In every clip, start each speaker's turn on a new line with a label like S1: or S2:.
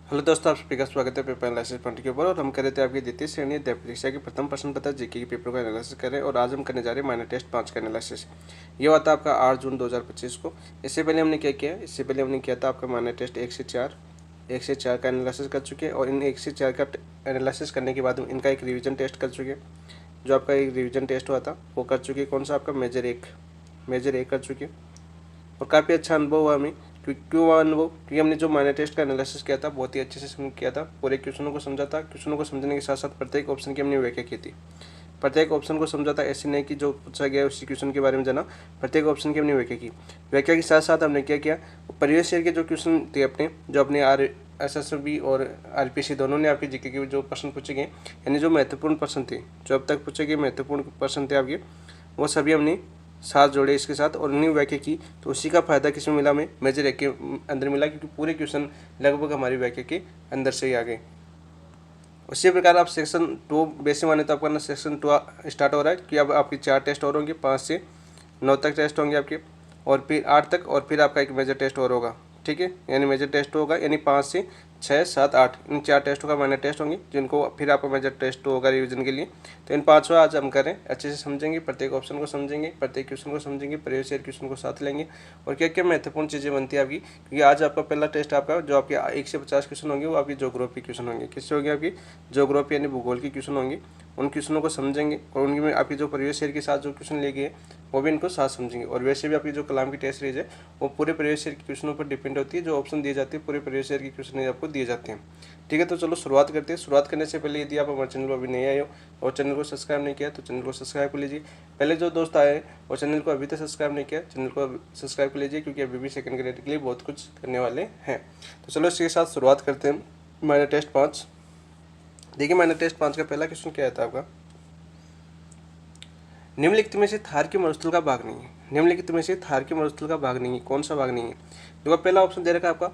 S1: Hello दोस्तों, आप सभी का स्वागत है पेपर एनालिसिस पॉइंट के ऊपर। और हम कर रहे थे आपकी द्वितीय श्रेणी अध्याय परीक्षा की प्रथम प्रश्न पत्र जीके के पेपर का एनालिसिस करें। और आज हम करने जा रहे हैं माइनर टेस्ट 5 का एनालिसिस। ये हुआ था आपका 8 जून 2025 को। इससे पहले हमने क्या किया, इससे पहले हमने किया था आपका माइनर टेस्ट 1 से 4 का एनालिसिस कर चुके हैं। और इन 1 से 4 का एनालिसिस करने के बाद इनका एक रिविजन टेस्ट कर चुके हैं। जो आपका एक रिविजन टेस्ट हुआ था वो कर चुके हैं। कौन सा आपका मेजर एक कर चुके हैं। और काफ़ी अच्छा अनुभव हुआ हमें। क्यों हुआ अनुभव? क्योंकि हमने जो माइनर टेस्ट का एनालिसिस किया था बहुत ही अच्छे से किया था। पूरे क्वेश्चनों को समझा था। क्वेश्चनों को समझने के साथ साथ प्रत्येक ऑप्शन की हमने व्याख्या की थी। प्रत्येक ऑप्शन को समझा था, ऐसे नहीं कि जो पूछा गया उसी क्वेश्चन के बारे में जाना। प्रत्येक ऑप्शन की हमने व्याख्या की। व्याख्या के साथ साथ हमने क्या किया, प्रीवियस ईयर के जो क्वेश्चन थे अपने, जो अपने SSB और RPC दोनों ने आपके जीके के जो प्रश्न पूछे गए, यानी जो महत्वपूर्ण प्रश्न थे, जो अब तक पूछे गए महत्वपूर्ण प्रश्न थे आपके, वो सभी हमने साथ जोड़े इसके साथ और उन्हीं व्याख्या की। तो उसी का फायदा किसमें मिला, हमें मेजर एक के अंदर मिला, क्योंकि पूरे क्वेश्चन लगभग हमारी व्याख्या के अंदर से ही आ गए। उसी प्रकार आप सेक्शन 2 बेसिक माने तो आपका सेक्शन 2 स्टार्ट हो रहा है कि अब आपके 4 टेस्ट और होंगे, 5 से 9 तक टेस्ट होंगे आपके, और फिर 8 तक, और फिर आपका एक मेजर टेस्ट और होगा। ठीक है, यानी मेजर टेस्ट होगा, यानी 5 से 6, 7, 8 इन 4 टेस्टों का माइनर टेस्ट होंगे, जिनको फिर आपका मेजर टेस्ट होगा रिवीजन के लिए। तो इन 5 आज हम करें, अच्छे से समझेंगे, प्रत्येक ऑप्शन को समझेंगे, प्रत्येक क्वेश्चन को समझेंगे, प्रीवियस ईयर क्वेश्चन को साथ लेंगे और क्या क्या महत्वपूर्ण चीज़ें बनती है आपकी। क्योंकि आज आपका पहला टेस्ट आपका जो आपके 1 से 50 क्वेश्चन होंगे वो आपकी ज्योग्राफी क्वेश्चन होंगे। किससे होंगे? आपकी ज्योग्राफी यानी भूगोल के क्वेश्चन होंगे। उन क्वेश्चनों को समझेंगे और उनकी में आपकी जो प्रीवियस ईयर के साथ जो क्वेश्चन ले गए वो भी इनको साथ समझेंगे। और वैसे भी आपकी जो कलाम की टेस्ट सीरीज है वो पूरे प्रीवियस ईयर के क्वेश्चनों पर डिपेंड होती है। जो ऑप्शन दिए जाते हैं पूरे प्रीवियस ईयर के क्वेश्चन आपको दिए जाते हैं। ठीक है, तो चलो शुरुआत करते हैं। शुरुआत करने से पहले यदि आप हमारे चैनल पर अभी नहीं आए हो और चैनल को सब्सक्राइब नहीं किया तो चैनल को सब्सक्राइब कर लीजिए। पहले जो दोस्त आए और चैनल को अभी तक सब्सक्राइब नहीं किया, चैनल को सब्सक्राइब कर लीजिए, क्योंकि अभी भी सेकंड ग्रेड के लिए बहुत कुछ करने वाले हैं। तो चलो इसके साथ शुरुआत करते हैं। माइनर टेस्ट 5 देखिए, माइनर टेस्ट 5 का पहला क्वेश्चन क्या था आपका, निम्नलिखित में से थार के मरुस्थल का भाग नहीं है। निम्नलिखित में से थार के मरुस्थल का भाग नहीं है, कौन सा भाग नहीं है? देखो पहला ऑप्शन दे रखा है आपका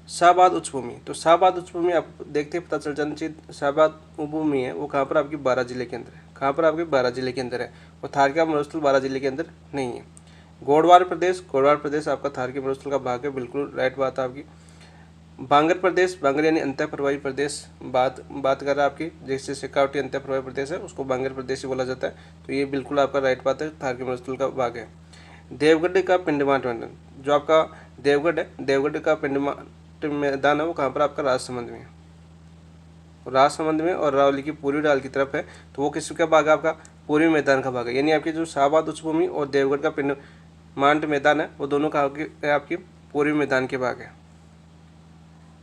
S1: शाहबाद उच्चभूमि। तो शाहबाद उच्चभूमि आप देखते पता चल जाना चाहिए। शाहबाद उपभूमि है वो कहाँ पर? आपकी 12 जिले के अंदर है। कहाँ पर? आपके 12 जिले के अंदर है। और थार का मरुस्थल 12 जिले के अंदर नहीं है। गोडवार प्रदेश आपका थार के मरुस्थल का भाग है, बिल्कुल राइट बात है आपकी। बांगर प्रदेश, बांगर यानी अंतः प्रवाही प्रदेश, बात कर रहा है आपकी, जैसे शेखावटी अंतः प्रवाही प्रदेश है उसको बांगर प्रदेश ही बोला जाता है। तो ये बिल्कुल आपका राइट बात है, थार के मरुस्थल का भाग है। देवगढ़ का पिंडमाट मैदान, जो आपका देवगढ़ है, देवगढ़ का पिंडमाट मैदान है वो कहाँ पर? आपका राजसमंद में। राजसमंद में और अरावली की पूर्वी ढाल की तरफ है। तो वो किसका भाग है? आपका पूर्वी मैदान का भाग है। यानी आपकी जो शाहबाद उच्चभूमि और देवगढ़ का पिंडमाट मैदान है वो दोनों कहाँ के? आपकी पूर्वी मैदान के भाग है।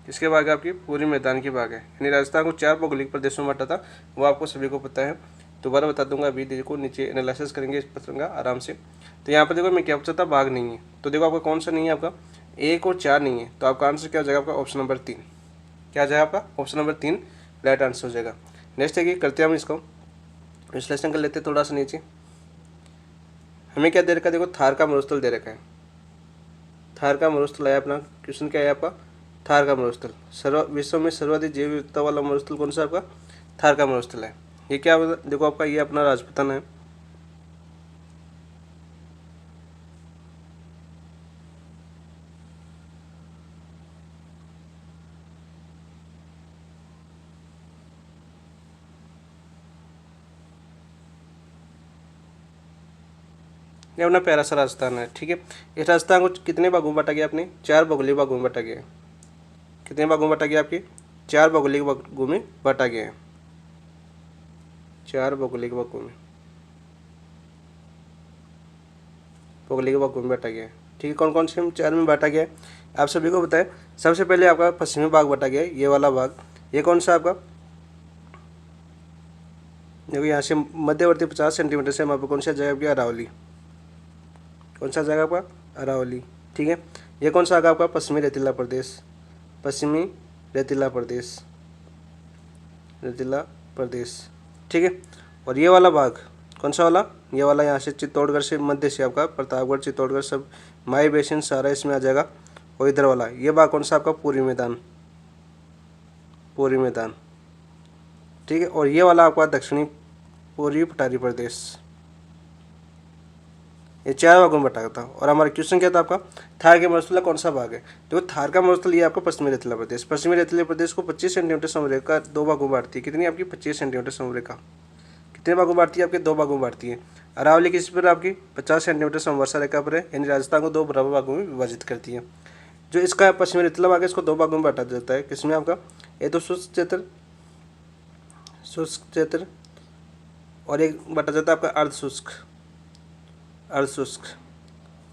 S1: किसके भाग है? आपकी पूर्वी मैदान के भाग है। यानी राजस्थान को 4 भौगोलिक प्रदेशों में बांटा था, वो आपको सभी को पता है। दोबारा बता दूंगा, अभी देखो नीचे एनालिसिस करेंगे इस प्रश्न का आराम से। तो यहाँ पर देखो मैं क्या पूछा था, भाग नहीं है। तो देखो आपका कौन सा नहीं है? आपका 1 और 4 नहीं है। तो आपका आंसर क्या हो जाएगा? आपका ऑप्शन नंबर 3। क्या हो जाएगा आपका? ऑप्शन नंबर 3 राइट आंसर हो जाएगा। नेक्स्ट है कि करते हैं हम इसको विश्लेषण कर लेते हैं थोड़ा सा नीचे। हमें क्या दे रखा है? देखो थार का मरुस्थल दे रखा है। थार का मरुस्थल है अपना, क्वेश्चन क्या है आपका? थार का मरुस्थल विश्व में सर्वाधिक जैव विविधता वाला मरुस्थल कौन सा? आपका थार का मरुस्थल है। ये क्या? देखो आपका ये अपना राजपूतान है। ये अपना प्यारा सा राजस्थान है। ठीक है, इस राजस्थान को कितने भागों में बांटा गया? आपने 4 भौगोलिक भागों में बांटा गया है। कितने भागों में बांटा गया? आपके 4 भौगोलिक भागों में बांटा गया है। 4 भौगोलिक भागों में बांटा गया है। ठीक है, कौन कौन से 4 में बांटा गया है आप सभी को बताएं। सबसे पहले आपका पश्चिमी भाग बांटा गया है, ये वाला भाग। ये कौन सा आपका? देखो यहाँ से मध्यवर्ती 50 सेंटीमीटर से वहाँ पर कौन सा जगह आपकी? अरावली। कौन सा जगह आपका? अरावली। ठीक है, ये कौन सा आपका? पश्चिमी रेतीला प्रदेश। पश्चिमी रेतीला प्रदेश, रेतीला प्रदेश। ठीक है, और ये वाला भाग कौन सा वाला? ये वाला यहाँ से चित्तौड़गढ़ से मध्य से आपका प्रतापगढ़, चित्तौड़गढ़ सब माई बेसिन सारा इसमें आ जाएगा। और इधर वाला ये भाग कौन सा? आपका पूर्वी मैदान, पूर्वी मैदान। ठीक है, और ये वाला आपका दक्षिणी पूर्वी पठारी प्रदेश, ये 4 भागों में बटा था। और हमारा क्वेश्चन क्या था आपका, थार के मरुस्थल का कौन सा भाग है। तो थार का मरुस्थल ये आपका पश्चिमी रेतीला प्रदेश, पश्चिमी रेतीला प्रदेश को 25 सेंटीमीटर समरेखा 2 भागों में बांटती है। कितनी आपकी 25 सेंटीमीटर समरेखा कितने भागों में बांटती है, आपके 2 भागों में बांटती है। अरावली किस पर आपकी 50 सेंटीमीटर समवर्षा रेखा पर है, यानी राजस्थान को 2 बराबर भागों में विभाजित करती है। जो इसका पश्चिमी रेतीला भाग है इसको 2 भागों में बांटा जाता है। किसमें आपका, ये तो शुष्क क्षेत्र और एक बांटा जाता है आपका अर्धशुष्क।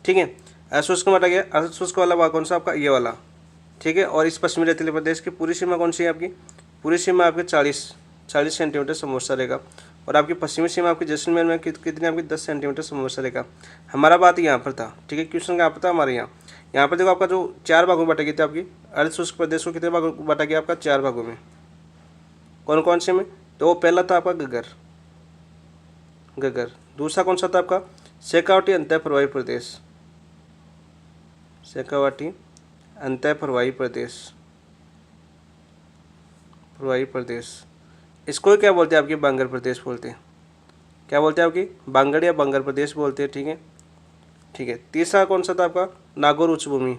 S1: ठीक है, अशुष्क में बांटा गया। अर्धशुष्क वाला भाग कौन सा आपका, ये वाला। ठीक है, और इस पश्चिमी रेतीले प्रदेश की पूरी सीमा कौन सी है आपकी, पूरी सीमा आपकी 40 सेंटीमीटर समवर्षा रेखा। और आपकी पश्चिमी सीमा आपकी जैसलमेर में कितनी आपकी 10 सेंटीमीटर समवर्षा रेखा। हमारा बात यहाँ पर था। ठीक है, क्वेश्चन कहाँ पर था हमारे यहाँ पर देखो आपका जो 4 भागों में बांटा गया था आपकी अर्धशुष्क प्रदेश को कितने भागों में बांटा गया आपका, 4 भागों में। कौन कौन से में, तो वो पहला था आपका गगर। दूसरा कौन सा था आपका, शेखावाटी अंतः प्रवाही प्रदेश। शेखावाटी अंतः प्रवाही प्रदेश, इसको क्या बोलते हैं आपके, बांगर प्रदेश बोलते हैं। क्या बोलते हैं आपकी, बांगड़ या बांगर प्रदेश बोलते हैं। ठीक है। तीसरा कौन सा था आपका, नागौर उच्चभूमि।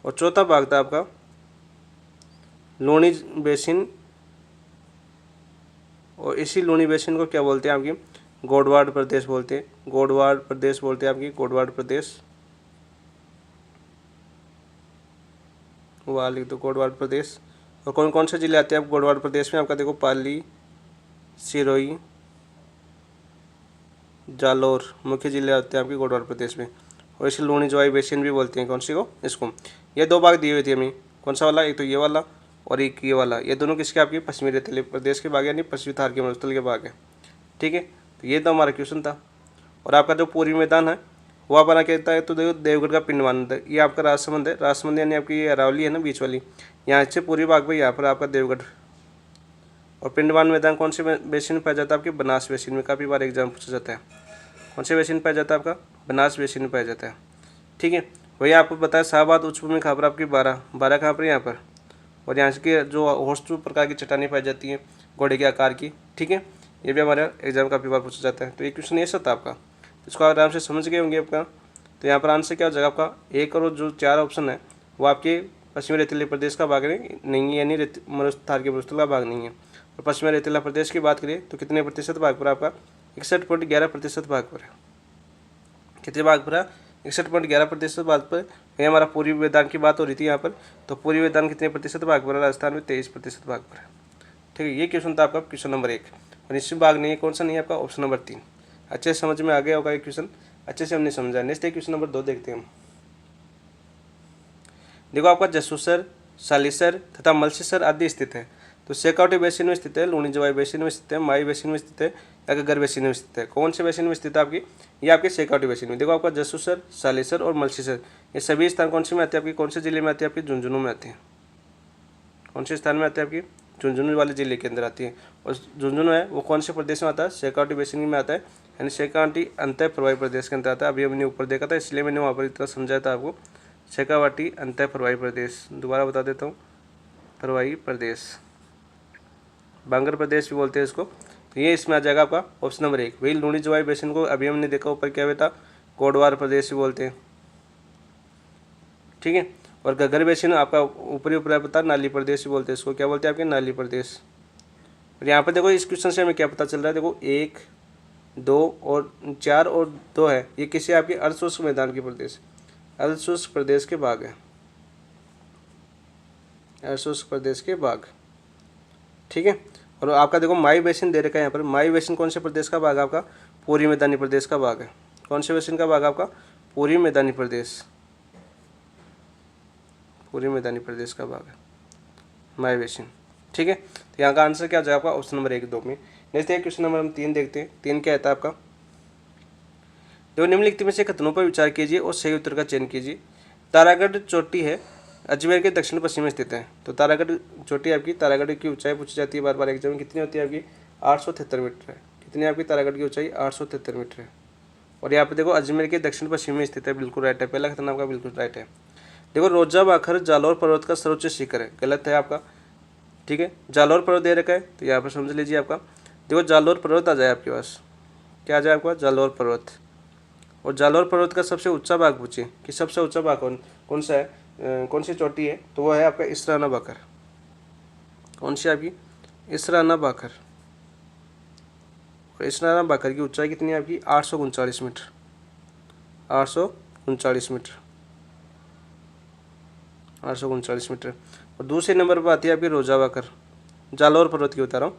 S1: और चौथा भाग था आपका लूणी बेसिन। और इसी लूणी बेसिन को क्या बोलते हैं आपकी, गोडवाड़ प्रदेश बोलते हैं। आपकी गोडवाड़ प्रदेश, वहाँ लिख दो गोडवाड़ प्रदेश। और कौन कौन से जिले आते हैं आप गोडवाड़ प्रदेश में, आपका देखो पाली, सिरोही, जालौर मुख्य जिले आते हैं आपके गोडवाड़ प्रदेश में। और इसे लूणी जोई बेसिन भी बोलते हैं। कौन सी को, इसको। ये 2 भाग दिए हुए थे हमें, कौन सा वाला, एक तो ये वाला और एक ये वाला। ये दोनों किसके, आपके पश्चिमी रेतीले प्रदेश के भाग यानी पश्चिमी थार के मरुस्थल के भाग है। ठीक है, तो ये तो हमारा क्वेश्चन था। और आपका जो पूर्वी मैदान है वो हमारा कहता है, तो देखो देवगढ़ का पिंडवान है, ये आपका राजसमंद है। राजसमंद यानी आपकी ये अरावली है ना बीच वाली, यहाँ से पूर्वी भाग में यहाँ पर आपका देवगढ़। और पिंडवान मैदान कौन से बेसिन में पाया जाता है, आपके बनास बेसिन में। काफ़ी बार एग्जाम पूछा जाता है, कौन से बेसिन में पाया जाता है, आपका बनास बेसिन में पाया जाता है। ठीक है, वही आपको बताया शाहबाद उच्चभूमि कहाँ पर आपकी 12 कहाँ पर, यहाँ पर। और यहाँ के जो होस्ट प्रकार की चट्टानें पाई जाती हैं घोड़े के आकार की। ठीक है, ये भी हमारे एग्जाम काफ़ी बार पूछा जाता है। तो ये क्वेश्चन ऐसा था आपका, इसको आराम से समझ गए होंगे आपका। तो यहाँ पर आंसर क्या हो जाएगा आपका, एक और जो 4 ऑप्शन है वो आपके पश्चिमी रेतीले प्रदेश का भाग नहीं है, यानी थार के मरुस्थल का भाग नहीं है। और पश्चिमी रेतीला प्रदेश की बात करें तो कितने प्रतिशत भाग पर, आपका 61.11% भाग पर है। कितने भाग पर है, 61.11% भाग पर। ये हमारा पूर्वी मैदान की बात हो रही थी यहाँ पर, तो पूर्वी मैदान कितने प्रतिशत भाग पर है, राजस्थान में 23% भाग पर है। ठीक है, ये क्वेश्चन था आपका क्वेश्चन नंबर 1। और इसमें भाग नहीं है, कौन सा नहीं है आपका, ऑप्शन नंबर 3। अच्छे से समझ में आ गया होगा ये क्वेश्चन, अच्छे से हमने समझा। नेक्स्ट क्वेश्चन नंबर 2 देखते हैं हम। देखो आपका जसूसर, सालिसर तथा मलसीसर आदि स्थित है। तो शेखावाटी बेसिन में स्थित है, लूणी जोई बेसिन में स्थित है, माई बेसिन में स्थित है या गगर बेसिन में स्थित है। कौन से बेसिन में स्थित है आपकी, ये आपके शेखावाटी बेसिन में। देखो आपका जसूसर, सालिसर और मलसीसर ये सभी स्थान कौन से में आते हैं आपकी, कौन से जिले में आते हैं आपकी, झुंझुनू में आते हैं। कौन से स्थान में आते हैं आपकी, झुंझुनू वाले जिले के अंदर आती है। और झुंझुनू है वो कौन से प्रदेश में आता है, शेखावाटी बेसिन में आता है, यानी शेखावाटी अंतः प्रवाही प्रदेश के अंदर आता है। अभी हमने ऊपर देखा था इसलिए मैंने वहाँ पर इतना समझाया था आपको। शेखावाटी अंतः प्रवाही प्रदेश, दोबारा बता देता हूँ, प्रवाही प्रदेश, बांगर प्रदेश भी बोलते हैं इसको। तो ये इसमें आ जाएगा आपका ऑप्शन नंबर 1। वही लूणी जोई बेसिन को अभी हमने देखा ऊपर क्या बेटा, गोडवार प्रदेश भी बोलते हैं। ठीक है, और गगर बेसिन आपका ऊपरी पता नाली प्रदेश भी बोलते हैं इसको। क्या बोलते हैं आपके, नाली प्रदेश। और यहाँ पर देखो इस क्वेश्चन से हमें क्या पता चल रहा है, देखो 1, 2 और 4 और 2 है, ये किसी आपके अर्धशुष्क मैदान के प्रदेश, अर्धशुष्क प्रदेश के भाग है, अर्धशुष्क प्रदेश के भाग। ठीक है, और आपका देखो माई बेसिन दे रखा है यहाँ पर। माई बेसिन कौन से प्रदेश का भाग है आपका, पूर्वी मैदानी प्रदेश का भाग है। कौन से बेसिन का भाग आपका, पूर्वी मैदानी प्रदेश, पूर्वी मैदानी प्रदेश का भाग है माई बेसिन। ठीक है, तो यहाँ का आंसर क्या हो जाएगा आपका, ऑप्शन नंबर 1, 2 में। नेक्स्ट क्वेश्चन नंबर हम 3 देखते हैं। 3 क्या आता है आपका, देखो निम्नलिखित में से कथनों पर विचार कीजिए और सही उत्तर का चयन कीजिए। तारागढ़ चोटी है, अजमेर के दक्षिण पश्चिम में स्थित है। तो तारागढ़ चोटी आपकी, तारागढ़ की ऊंचाई पूछी जाती है बार बार एग्जाम में, कितनी होती है आपकी, 873 मीटर है। कितनी आपकी तारागढ़ की ऊंचाई, 873 मीटर है। और यहाँ पे देखो अजमेर के दक्षिण पश्चिम में स्थित है, बिल्कुल राइट है। पहला कथन आपका बिल्कुल राइट है। देखो रोजा बाखर जालौर पर्वत का सर्वोच्च शिखर है, गलत है आपका। ठीक है। जालौर पर्वत दे रखा है तो यहाँ पर समझ लीजिए आपका, देखो जालौर पर्वत आ जाए आपके पास, क्या आ जाए आपका जालौर पर्वत। और जालौर पर्वत का सबसे ऊंचा भाग पूछे कि सबसे ऊंचा भाग कौन सा है, कौन सी चोटी है, तो वो है आपका इसराना बाकर। कौन सी आपकी इसराना बाकर। और इसराना बाकर की ऊंचाई कितनी है आपकी 839 मीटर, 839 मीटर, 839 मीटर। और दूसरे नंबर पर आती है आपकी रोजा बाकर, जालौर पर्वत की बता रहा हूँ,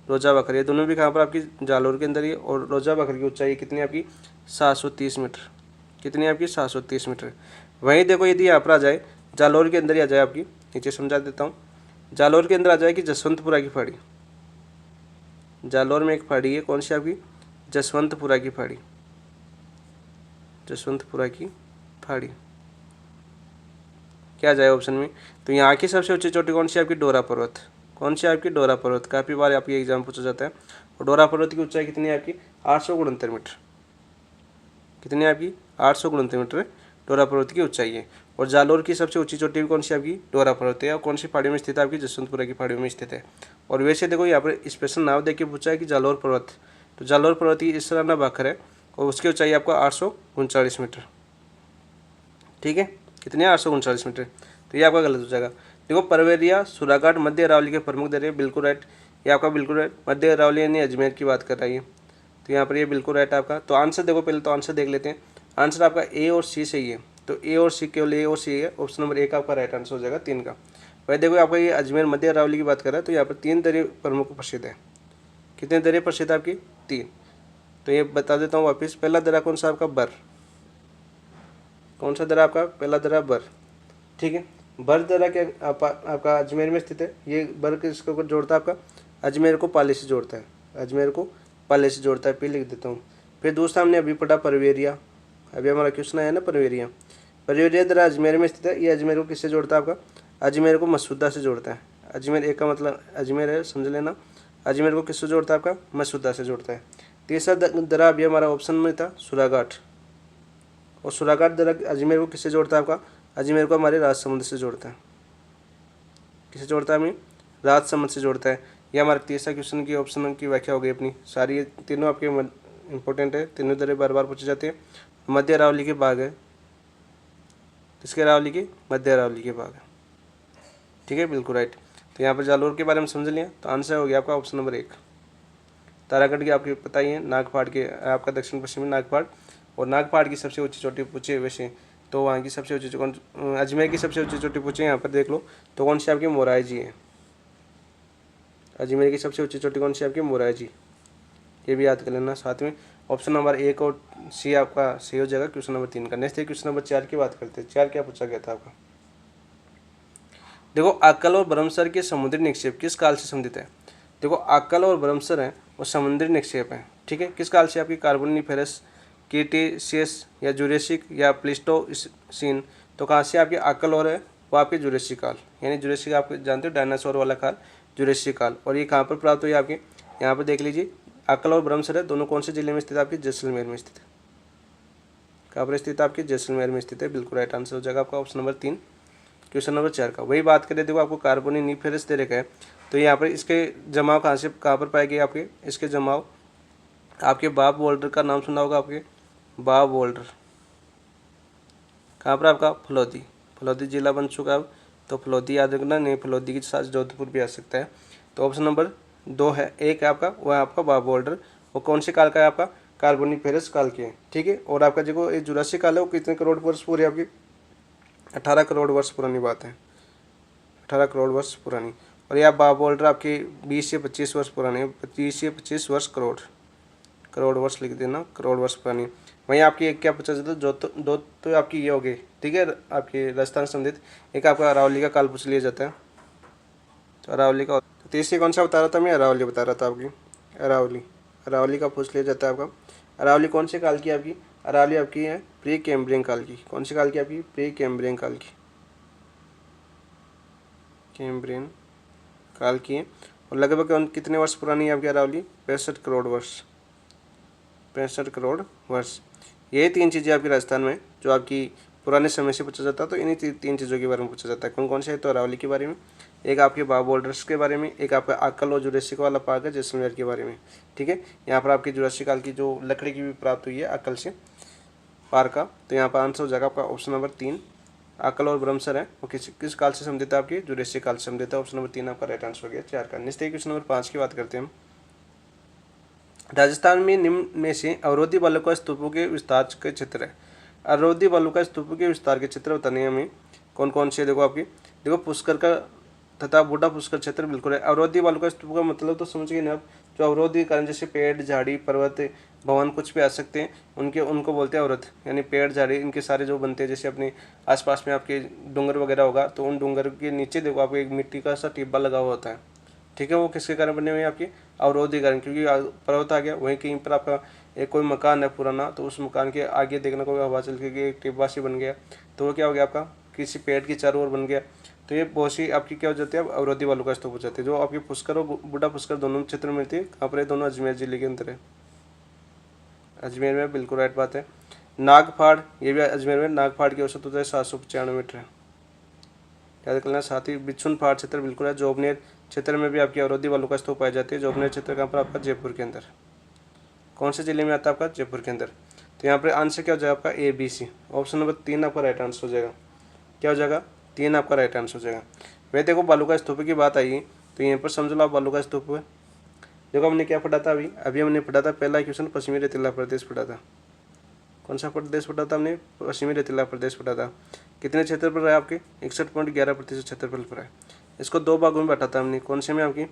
S1: रोजा बाकर। ये दोनों भी कहाँ पर आपकी जालौर के अंदर ही। और रोजा बाकर की ऊंचाई कितनी है आपकी 730 मीटर, कितनी है आपकी 730 मीटर। वहीं देखो यदि यहाँ पर आ जाए जालौर के अंदर ही आ जाए, आपकी नीचे समझा देता हूँ, जालौर के अंदर आ जाए कि जसवंतपुरा की पहाड़ी, जालौर में एक पहाड़ी है कौन सी आपकी जसवंतपुरा की पहाड़ी, जसवंतपुरा की पहाड़ी, क्या जाए ऑप्शन में। तो यहाँ की सबसे ऊंची चोटी कौन सी आपकी डोरा पर्वत, कौन सी आपकी डोरा पर्वत, काफ़ी बार आपकी एग्जाम पूछा जाता है। और डोरा पर्वत की ऊंचाई कितनी है आपकी 869 मीटर, कितनी है आपकी 869 मीटर डोरा पर्वत की ऊंचाई है। और जालौर की सबसे ऊंची चोटी भी कौन सी आपकी डोरा पर्वत है, और कौन सी पहाड़ियों में स्थित है आपकी जसवंतपुरा की पहाड़ियों में स्थित है। और वैसे देखो यहाँ पर स्पेशल नाम देख के पूछा है कि जालौर पर्वत, तो जालौर पर्वत की इसराना बाकर है और उसकी ऊंचाई आपको 839 मीटर, ठीक है। कितनी है 839 मीटर, तो ये आपका गलत हो जाएगा। देखो परवेरिया सुराघाट मध्य अरावली के प्रमुख दर्रे, बिल्कुल राइट, ये आपका बिल्कुल राइट। मध्य अरावली यानी अजमेर की बात कर रहा है, तो यहाँ पर ये बिल्कुल राइट आपका। तो आंसर देखो, पहले तो आंसर देख लेते हैं। आंसर आपका ए और सी सही है, तो ए और सी, केवल ए और सी है। ऑप्शन नंबर एक आपका राइट आंसर हो जाएगा 3 का। वही देखो आपका ये अजमेर मध्य अरावली की बात कर रहा है, तो यहाँ पर 3 दर्रे प्रमुख प्रसिद्ध है। कितने दर्रे प्रसिद्ध है आपकी 3, तो ये बता देता हूँ वापस। पहला दर्रा कौन सा आपका बर, कौन सा दर्रा आपका पहला दर्रा बर, ठीक है। बर दर्रा क्या आपका अजमेर में स्थित है। ये बर किसको जोड़ता है आपका अजमेर को पाली से जोड़ता है, अजमेर को पाली से जोड़ता है, पे लिख देता हूँ। फिर दूसरा हमने अभी पढ़ा परवेरिया, अभी हमारा क्वेश्चन आया ना परवेरिया, परवेरिया दर्रा अजमेर में स्थित है। ये अजमेर को किससे जोड़ता है आपका अजमेर को मसूदा से जोड़ता है। अजमेर एक का मतलब अजमेर है, समझ लेना। अजमेर को किससे जोड़ता है आपका मसूदा से जोड़ता है। तीसरा दर्रा अभी हमारा ऑप्शन में था सुराघाट, और सुराघाट दर्रा अजमेर को किससे जोड़ता है आपका अजमेर को हमारे राजसमंद से जोड़ता है। किसे जोड़ता है हमें राजसमंद से जोड़ता है। यह हमारे तीसरा क्वेश्चन की ऑप्शन की व्याख्या हो गई अपनी सारी। तीनों आपके इंपॉर्टेंट है, तीनों दर्रे बार बार पूछे जाते हैं। मध्य अरावली के बाग है, किसके अरावली के मध्य अरावली के बाग है, ठीक है बिल्कुल राइट। तो यहाँ पर जालौर के बारे में समझ लिया, तो आंसर हो गया आपका ऑप्शन नंबर 1। तारागढ़ की आपको पता ही है, नागपाड़ के आपका दक्षिण पश्चिम में नागपाड़, और नागपाड़ की सबसे ऊंची चोटी पूछे वैसे तो वहाँ की सबसे ऊंची अजमेर की सबसे ऊंची चोटी पूछे यहाँ पर देख लो, तो कौन सी आपकी मोराई जी है। अजमेर की सबसे ऊंची चोटी कौन सी आपकी मोराई जी, ये भी याद कर लेना साथ में। ऑप्शन नंबर 1 और सी आपका सही हो जाएगा क्वेश्चन नंबर 3 का। नेक्स्ट क्वेश्चन नंबर 4 की बात करते हैं। 4 क्या पूछा गया था आपका, देखो अक्कल और ब्रह्मसर के समुद्री निक्षेप किस काल से संबंधित है। देखो अक्कल और ब्रह्मसर है वो समुद्री निक्षेप है, ठीक है। किस काल से आपकी कार्बोनिफेरस, क्रीटेशियस या जुरेसिक या प्लीस्टोसीन। तो कहाँ से आपकी अक्कल और है वो आपके जुरेसिक काल, यानी जुरेसिक आप जानते हो डायनासोर वाला काल, जुरेसिक काल। और ये कहाँ पर प्राप्त हुई आपके, यहाँ पर देख लीजिए अक्कल और ब्रह्मसर है दोनों कौन से जिले में स्थित है आपकी जैसलमेर में स्थित है। कहाँ पर स्थित है आपकी जैसलमेर में स्थित है, बिल्कुल राइट आंसर हो जाएगा आपका ऑप्शन नंबर 3 क्वेश्चन नंबर 4 का। वही बात करें देखो आपको कार्बोनिफेरस दे रखा है, तो यहाँ पर इसके जमाव कहाँ पर पाए गए आपके, इसके जमाव आपके बाब वोल्डर का नाम सुना होगा आपके, बाब वोल्डर कहाँ पर आपका फलोदी, फलोदी जिला बन चुका है अब, तो फलोदी याद रखना, नहीं फलोदी के साथ जोधपुर भी आ सकता है। तो ऑप्शन नंबर 2 है, 1 है आपका वो है आपका बाब वोल्डर, वो कौन से काल का है आपका कार्बोनिफेरस काल के, ठीक है। और आपका जो ये जुरासिक काल है वो कितने करोड़ वर्ष पूरे आपकी 18 करोड़ वर्ष पुरानी बात है, 18 करोड़ वर्ष पुरानी। और यह बाब वोल्डर आपकी 20 से 25 वर्ष पुरानी है, 20 से 25 वर्ष करोड़ वर्ष लिख देना, करोड़ वर्ष पुरानी। वहीं आपकी एक क्या पूछा जाता है, जो दो तो आपकी ये हो गई, ठीक है, आपकी राजस्थान संबंधित। एक आपका अरावली का काल पूछ लिया जाता है, तो अरावली का। तो तीसरी कौन सा बता रहा था मैं, अरावली बता रहा था आपकी, अरावली का पूछ लिया जाता है आपका। अरावली कौन से काल की आपकी, अरावली आपकी है प्री कैम्ब्रियन काल की। कौन सी काल की आपकी, प्री कैम्ब्रियन काल की, कैम्ब्रियन काल की है। और लगभग कितने वर्ष पुरानी है आपकी अरावली, 65 करोड़ वर्ष, 65 करोड़ वर्ष। यही 3 चीज़ें आपकी राजस्थान में जो आपकी पुराने समय से पूछा जाता है, तो इन्हीं 3 चीज़ों के बारे में पूछा जाता है। कौन कौन से है, तो अरावली के बारे में, एक आपके बाघ बॉर्डर्स के बारे में, एक आपका अक्कल और जुरासिक वाला पार्क है जैसलमेर के बारे में। ठीक है, यहाँ पर आपकी जुरासिक काल की जो लकड़ी की भी प्राप्त हुई है अक्कल से पार्क का। तो यहाँ पर आंसर हो जाएगा आपका ऑप्शन नंबर 3, अक्कल और ब्रह्मसर है वो किस काल से संबंधित है, आपकी जुरासिक काल से संबंधित है। ऑप्शन नंबर 3 आपका राइट आंसर हो गया 4 का। नेक्स्ट क्वेश्चन नंबर 5 की बात करते हैं हम। राजस्थान में निम्न में से अवरोधी बालुका स्तूपों के विस्तार के क्षेत्र है। अवरोधी बालुका स्तूपों के विस्तार के क्षेत्र बताने हैं हमें कौन कौन से। देखो आपकी देखो पुष्कर का तथा बूढ़ा पुष्कर क्षेत्र बिल्कुल है। अवरोधी बालुका स्तूप का मतलब तो समझ गए ना आप, जो अवरोधी कारण जैसे पेड़ झाड़ी पर्वत भवन कुछ भी आ सकते हैं उनको बोलते हैं अवरोध, यानी पेड़ झाड़ी इनके सारे जो बनते हैं। जैसे अपने आसपास में आपके डूंगर वगैरह होगा तो उन डूंगर के नीचे देखो आपको एक मिट्टी का सा टिब्बा लगा हुआ होता है। ठीक है, वो किसके कारण बने हुए हैं, आपके अवरोधी कारण, क्योंकि पर्वत आ गया वहीं कहीं पर आपका एक कोई मकान है पुराना, तो उस मकान के आगे देखना कोई हवा चल के एक टिब्बा सी बन गया तो वो क्या हो गया आपका किसी पेड़ की चारों ओर बन गया। तो ये बहुत सी आपकी क्या हो जाती है अवरोधी बालुका स्तूप हो जाती है, जो आपकी पुष्कर और बूढ़ा पुष्कर दोनों क्षेत्र में मिलती है। कहाँ पर है, दोनों अजमेर जिले के अंदर है। अजमेर में, बिल्कुल राइट बात है। नागफाड़, ये भी अजमेर में। नागफाड़ की औसत ऊंचाई 795 मीटर है, याद करना। साथ ही बिच्छुन फाड़ क्षेत्र बिल्कुल है। जोबनेर क्षेत्र में भी आपकी अवरोधी बालुका स्तूप पाई जाती है। जोबनेर क्षेत्र कहाँ पर आपका जयपुर के अंदर, कौन से जिले में आता है आपका जयपुर के अंदर। तो यहाँ पर आंसर क्या हो जाएगा आपका ABC, ऑप्शन नंबर 3 आपका राइट आंसर हो जाएगा। क्या हो जाएगा 3 आपका राइट आंसर हो जाएगा। वह देखो बालुका स्तूप की बात आई तो यहाँ पर समझ लो आप बालुका स्तूप है। देखो हमने क्या पढ़ा था अभी हमने पढ़ा था पहला क्वेश्चन पश्चिमी रेतीला प्रदेश पढ़ा था। कौन सा प्रदेश पढ़ा था हमने, पश्चिमी रेतीला प्रदेश पढ़ा था। कितने क्षेत्र पर है आपके 61.11% क्षेत्रफल पर है। इसको 2 भागों में बांटा था हमने, कौन से में आपकी,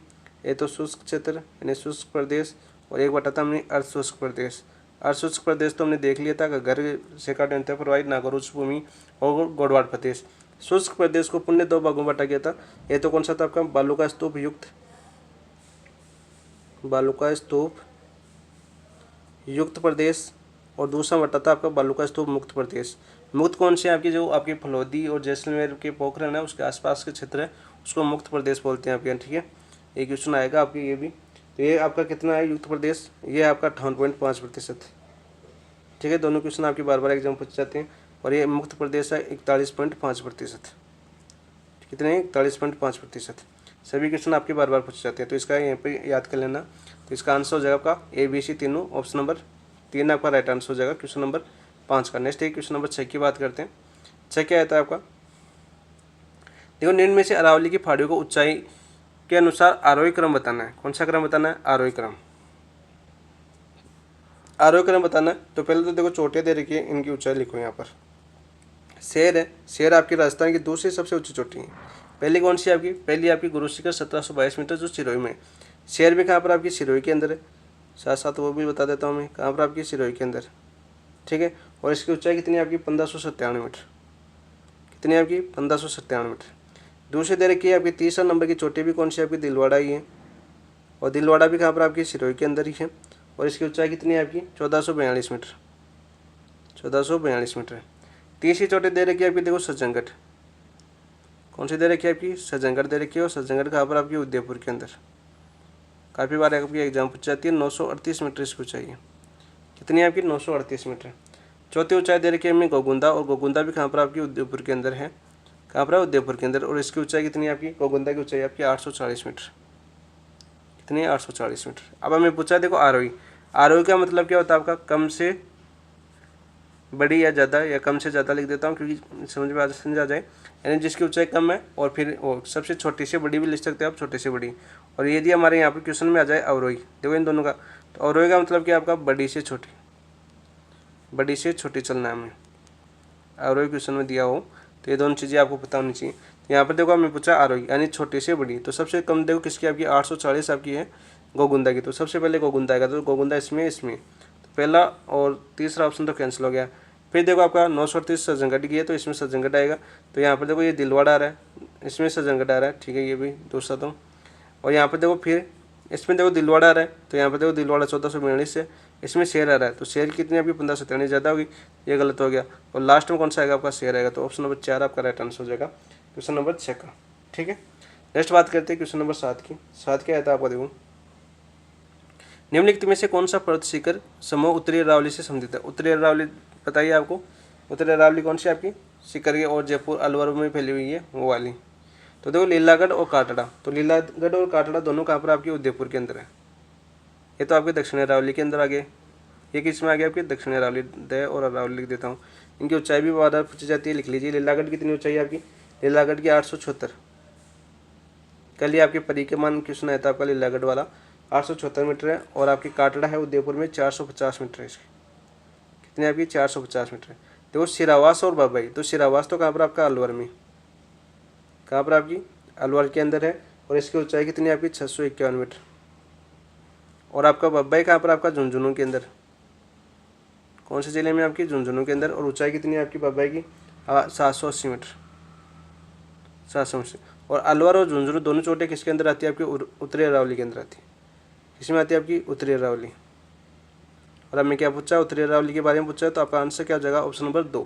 S1: एक तो शुष्क क्षेत्र यानी शुष्क प्रदेश और एक बांटा था हमने अर्धशुष्क प्रदेश। अर्धशुष्क प्रदेश तो हमने देख लिया था कि घर से काटे प्रवाहित नागौर उच्च भूमि और गोडवाड़ प्रदेश। शुष्क प्रदेश को पुण्य 2 भागों में बांटा गया था। ये तो कौन सा था आपका बालुका स्तूप युक्त प्रदेश, और दूसरा बटा था आपका बालुका स्तूप मुक्त प्रदेश। मुक्त कौन से आपकी, जो आपकी फलौदी और जैसलमेर के पोखरण है उसके आसपास के क्षेत्र है उसको मुक्त प्रदेश बोलते हैं आपके यहाँ। ठीक है, एक क्वेश्चन आएगा आपके ये भी। तो ये आपका कितना है युक्त प्रदेश, ये आपका 58.5%। ठीक है, दोनों क्वेश्चन आपके बार बार एग्जाम पूछ जाते हैं। और ये मुक्त प्रदेश है 41.5%। कितने 41.5%। सभी क्वेश्चन आपके बार बार पूछ जाते हैं, तो इसका यहाँ पे याद कर लेना। तो इसका आंसर हो जाएगा आपका ABC तीनों, ऑप्शन नंबर 3 आपका राइट आंसर हो जाएगा क्वेश्चन नंबर 5 का। नेक्स्ट क्वेश्चन नंबर 6 की बात करते हैं। 6 क्या आता है आपका, देखो निम्न में से अरावली की पहाड़ियों को ऊंचाई के अनुसार आरोही क्रम बताना है। कौन सा क्रम बताना है, आरोही क्रम। आरोही क्रम बताना है तो पहले तो देखो चोटियाँ दे रखी है, इनकी ऊंचाई लिखो। यहाँ पर शेर है, शेर आपकी राजस्थान की दूसरी सबसे ऊंची चोटी है। पहली कौन सी आपकी, पहली आपकी गुरु शिखर 1722 मीटर जो सिरोही में। शेर भी कहाँ पर आपकी सिरोही के अंदर है, साथ साथ वो भी बता देता हूँ मैं कहाँ पर आपकी सिरोही के अंदर। ठीक है, और इसकी ऊंचाई कितनी है आपकी 1597 मीटर। कितनी है आपकी 1597 मीटर। दूसरी दे रखी है आपकी तीसरा नंबर की चोटी भी कौन सी आपकी दिलवाड़ा ही है, और दिलवाड़ा भी कहाँ पर आपकी सिरोही के अंदर ही है। और इसकी ऊंचाई कितनी है आपकी 1442 मीटर। 1442 मीटर। तीसरी चोटी दे रखी है आपकी देखो सज्जनगढ़। कौन सी दे रखी है आपकी, सज्जनगढ़ दे रखी है। और सज्जनगढ़ कहाँ पर आपकी उदयपुर के अंदर। काफ़ी बार आपकी एग्जाम पूछ जाती है। 938 मीटर इसकी ऊंचाई है। कितनी है आपकी 938 मीटर। चौथी ऊंचाई दे रखी है हमें गोगुंदा, और गोगुंदा भी कहाँ पर आपकी उदयपुर के अंदर है। कहाँ पर है, उदयपुर के अंदर। और इसकी ऊंचाई कितनी है आपकी, गोगुंदा की ऊंचाई आपकी 840 मीटर। कितनी है 840 मीटर। अब हमें पूछा देखो आरोही। आरोही का मतलब क्या होता है आपका, कम से बड़ी या ज़्यादा, या कम से ज़्यादा लिख देता हूँ क्योंकि समझ आ जाए। यानी जिसकी ऊंचाई कम है और फिर वो सबसे छोटी से बड़ी भी लिख सकते हैं आप, छोटी से बड़ी। और यदि हमारे यहाँ पर क्वेश्चन में आ जाए अवरोही, देखो इन दोनों का, तो अवरोही का मतलब क्या आपका बड़ी से छोटी, बड़ी से छोटी चलना है हमें। अवरोही क्वेश्चन में दिया हो तो ये दोनों चीज़ें आपको पता होनी चाहिए। यहाँ पर देखो हमें पूछा आरोही यानी छोटी से बड़ी, तो सबसे कम देखो किसकी आपकी 840 आपकी है गोगुंदा की। तो सबसे पहले गोगुंदा आएगा, तो गोगुंदा इसमें तो पहला और तीसरा ऑप्शन तो कैंसिल हो गया। फिर देखो आपका 938 सज्जनगढ़ की है, तो इसमें सज्जनगढ़ आएगा। तो यहाँ पर देखो ये दिलवाड़ा आ रहा है, इसमें सज्जनगढ़ आ रहा है। ठीक है, ये भी दूसरा तो। और यहाँ पर देखो फिर इसमें देखो दिलवाड़ा आ रहा है, तो यहाँ पर देखो दिलवाड़ा 1442 है। इसमें शेर आ रहा है, तो शेर कितनी आपकी 1597 ज़्यादा होगी, ये गलत हो गया। और लास्ट में कौन सा आएगा आपका, शेर आएगा। तो ऑप्शन नंबर 4 आपका राइट आंसर हो जाएगा क्वेश्चन नंबर 6 का। ठीक है, नेक्स्ट बात करते हैं क्वेश्चन नंबर 7 की। 7 क्या आता है आपका, देखो निम्नलिखित में से कौन सा पर्वत शिखर समूह उत्तरी अरावली से संबंधित है। उत्तरी अरावली बताइए आपको, उत्तरी अरावली कौन सी आपकी शिखर है, और जयपुर अलवर में फैली हुई है वो वाली। तो देखो लीलागढ़ और काटड़ा, तो लीलागढ़ और काटड़ा दोनों कहाँ पर आपकी उदयपुर के अंदर है। ये तो आपके दक्षिण अरावली के अंदर आ गए। ये किस में आ गया आपके दक्षिण अरावली, दय और अरावली लिख देता हूँ। इनकी ऊंचाई भी बार बार पूछी जाती है, लिख लीजिए। लीलागढ़ कितनी ऊंचाई है आपकी, लीलागढ़ की 876। कल ही आपके परी के मान क्वेश्चन आया था आपका लीलागढ़ वाला, 876 मीटर है। और आपकी काटड़ा है उदयपुर में 450 मीटर है। इसकी कितनी आपकी 450 मीटर है। देखो सिरावास और बाबई, तो सिरावास तो कहाँ पर आपका अलवर में, कहाँ पर आपकी अलवर के अंदर है। और इसकी ऊंचाई कितनी है आपकी 651 मीटर। और आपका बब्बई कहाँ पर आपका झुंझुनू के अंदर, कौन से जिले में आपकी झुंझुनू के अंदर। और ऊंचाई कितनी है आपकी बब्बई की 780 मीटर, 780। और अलवर और झुंझुनू दोनों चोटें किसके अंदर आती है आपकी उत्तरी अरावली के अंदर आती है। किसमें आती है आपकी उत्तरी अरावली। और अब मैं क्या पूछा, उत्तरी अरावली के बारे में पूछा है, तो आपका आंसर क्या हो जाएगा, ऑप्शन नंबर 2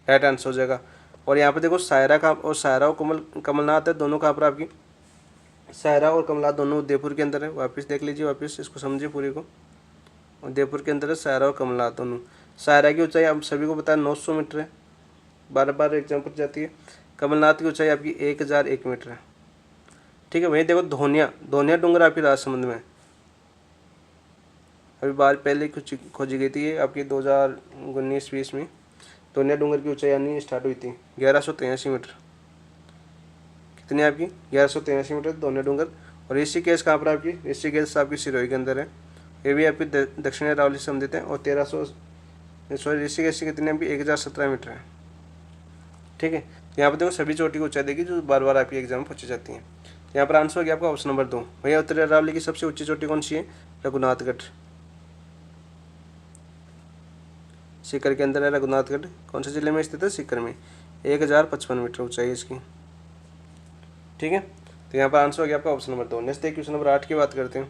S1: राइट आंसर हो जाएगा। और यहाँ पे देखो सायरा का और सायरा और कमलनाथ है, दोनों कहाँ पर आपकी, सायरा और कमलनाथ दोनों उदयपुर के अंदर है। वापस देख लीजिए, वापस इसको समझिए पूरी को। उदयपुर के अंदर है सायरा और कमलनाथ दोनों। सायरा की ऊंचाई आप सभी को पता है 900 मीटर है, बार बार एग्जाम पूछ जाती है। कमलनाथ की ऊंचाई आपकी 1001 मीटर है। ठीक है। वहीं देखो धोनिया डूंगर आपकी राजसमंद में, अभी बार पहले कुछ खोजी गई थी ये आपकी 2019-20 में। धोनिया डूंगर की ऊंचाई आनी स्टार्ट हुई थी 1183 मीटर। कितनी आपकी 1183 मीटर धोनिया डूंगर। और ऋषिकेश कहाँ पर आपकी, ऋषिकेश आपकी सिरोही के अंदर है। ये भी आपकी दक्षिण अरावली से संबंधित है। और 1300 सॉरी ऋषिकेश की कितनी आपकी 1017 मीटर है। ठीक है। यहाँ पर देखो सभी चोटी की ऊंचाई देखी जो बार बार आपकी एग्जाम में पूछी जाती है। यहाँ पर आंसर हो गया आपका ऑप्शन नंबर 2। भैया उत्तरी अरावली की सबसे ऊंची चोटी कौन सी है, रघुनाथगढ़, सीकर के अंदर है रघुनाथगढ़। कौन से जिले में स्थित है, सीकर में। 1055 मीटर ऊंचाई है इसकी। ठीक है। तो यहाँ पर आंसर हो गया आपका option number 2। Next question number 8 की बात करते हैं।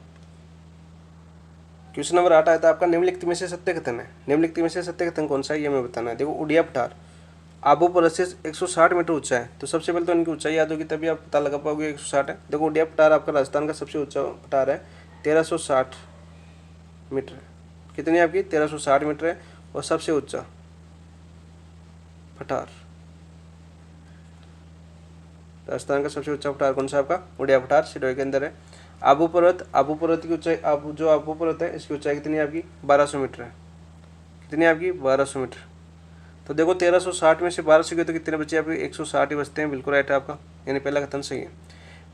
S1: क्वेश्चन नंबर 8 आया था आपका, निम्नलिखित में से सत्य कथन है। निम्नलिखित में से सत्य कथन कौन सा है ये मैं बताना है। देखो उड़िया पठार आबू परत से 160 मीटर ऊंचा है। तो सबसे पहले तो इनकी ऊंचाई याद होगी तभी आप पता लगा पाओगे 160 है। देखो उड़िया पठार आपका राजस्थान का सबसे ऊंचा पठार है, 1360 मीटर। कितनी आपकी 1360 मीटर है। और सबसे ऊंचा पठार, राजस्थान का सबसे ऊंचा पठार कौन सा आपका, उड़िया पठार सिरोही के अंदर है। आबू पर्वत की ऊंचाई, आबू पर्वत है इसकी ऊंचाई कितनी है आपकी 1200 मीटर है। कितनी आपकी 1200 मीटर। तो देखो 1360 में से 1200 की तो कितने बचे आपके 160 ही बचते हैं। बिल्कुल राइट है आपका, यानी पहला कथन सही है।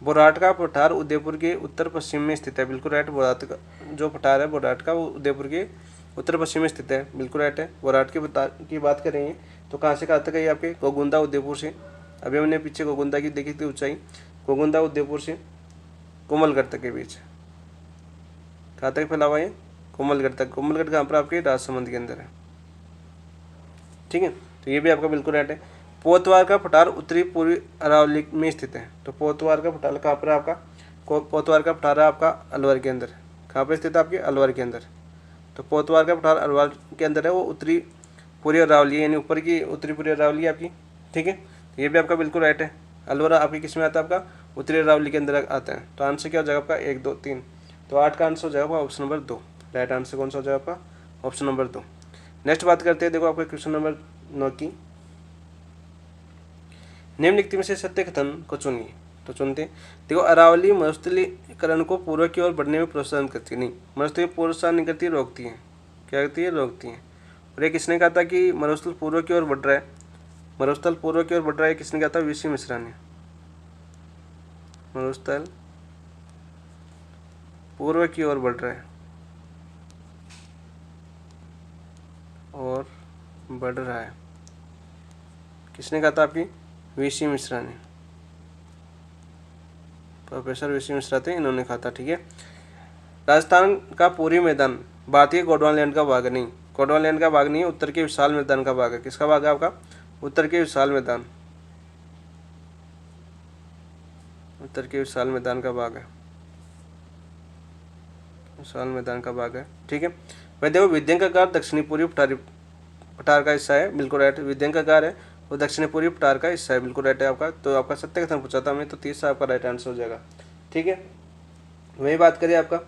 S1: बोराट का पठार उदयपुर के उत्तर पश्चिम में स्थित है। बिल्कुल राइट। बोराट का जो पठार है बोराट का वो उदयपुर के उत्तर पश्चिम में स्थित है। बिल्कुल राइट है। बोराट की बात करेंगे तो कहाँ से कहाँ तक है ये आपके, गोगुंदा उदयपुर से। अभी हमने पीछे गोगुंदा की देखी थी ऊंचाई, गोगुंदा उदयपुर से कोमलगढ़ तक के बीच। कहाँ तक फैला हुआ है, कोमलगढ़ तक। कोमलगढ़ कहाँ पर आपके राजसमंद के अंदर है। ठीक है। तो ये भी आपका बिल्कुल राइट है। पोतवार का पठार उत्तरी पूर्वी अरावली में स्थित है। तो पोतवार का पठार कहाँ पर है आपका, पोतवार का पठार है आपका अलवर के अंदर। कहाँ पर स्थित है आपके, अलवर के अंदर। तो पोतवार का पठार अलवर के अंदर है, वो उत्तरी पूर्वी अरावली यानी ऊपर की उत्तरी पूर्वी अरावली आपकी। ठीक है। तो ये भी आपका बिल्कुल राइट है। अलवर आपकी किस में आता है, आपका उत्तरी अरावली के अंदर आता है। तो आंसर क्या हो जाएगा आपका 1 2 3। तो 8 का आंसर हो जाएगा ऑप्शन नंबर 2। राइट आंसर कौन सा हो जाएगा आपका, ऑप्शन नंबर 2। नेक्स्ट बात करते हैं। देखो आपका क्वेश्चन नंबर 9 की, निम्नलिखित में से सत्य कथन को चुनिए। तो चुनते हैं। देखो अरावली मरुस्थलीकरण को पूर्व की ओर बढ़ने में प्रोत्साहन करती है। नहीं, मरुस्थली प्रोत्साहन नहीं करती, रोकती है। क्या करती है, रोकती है। और ये किसने कहा था कि मरुस्थल पूर्व की ओर बढ़ रहा है, मरुस्थल पूर्व की ओर बढ़ रहा है, किसने कहा था, वीसी मिश्रा ने। मरुस्थल पूर्व की ओर बढ़ रहा है और बढ़ रहा है, किसने कहा था आपकी, वीसी मिश्रा ने। प्रोफेसर वीसी मिश्रा थे, इन्होंने कहा था। ठीक है। राजस्थान का पूर्वी मैदान भारतीय गोंडवानलैंड का भाग नहीं, गोंडवानलैंड का भाग नहीं है, उत्तर के विशाल मैदान का भाग है। किसका भाग है आपका, उत्तर के विशाल मैदान, उत्तर के विशाल मैदान का भाग है, विशाल मैदान का भाग है। ठीक है। वह देखो विध्यंकागार दक्षिणी पूर्वी पठार का हिस्सा है। बिल्कुल राइट। विध्यंकागार है वो दक्षिणी पूर्वी पठार का हिस्सा है। बिल्कुल राइट है आपका। तो आपका सत्य कथन पूछा था हमने, तो 30 आपका राइट आंसर हो जाएगा। ठीक है। वही बात करिए आपका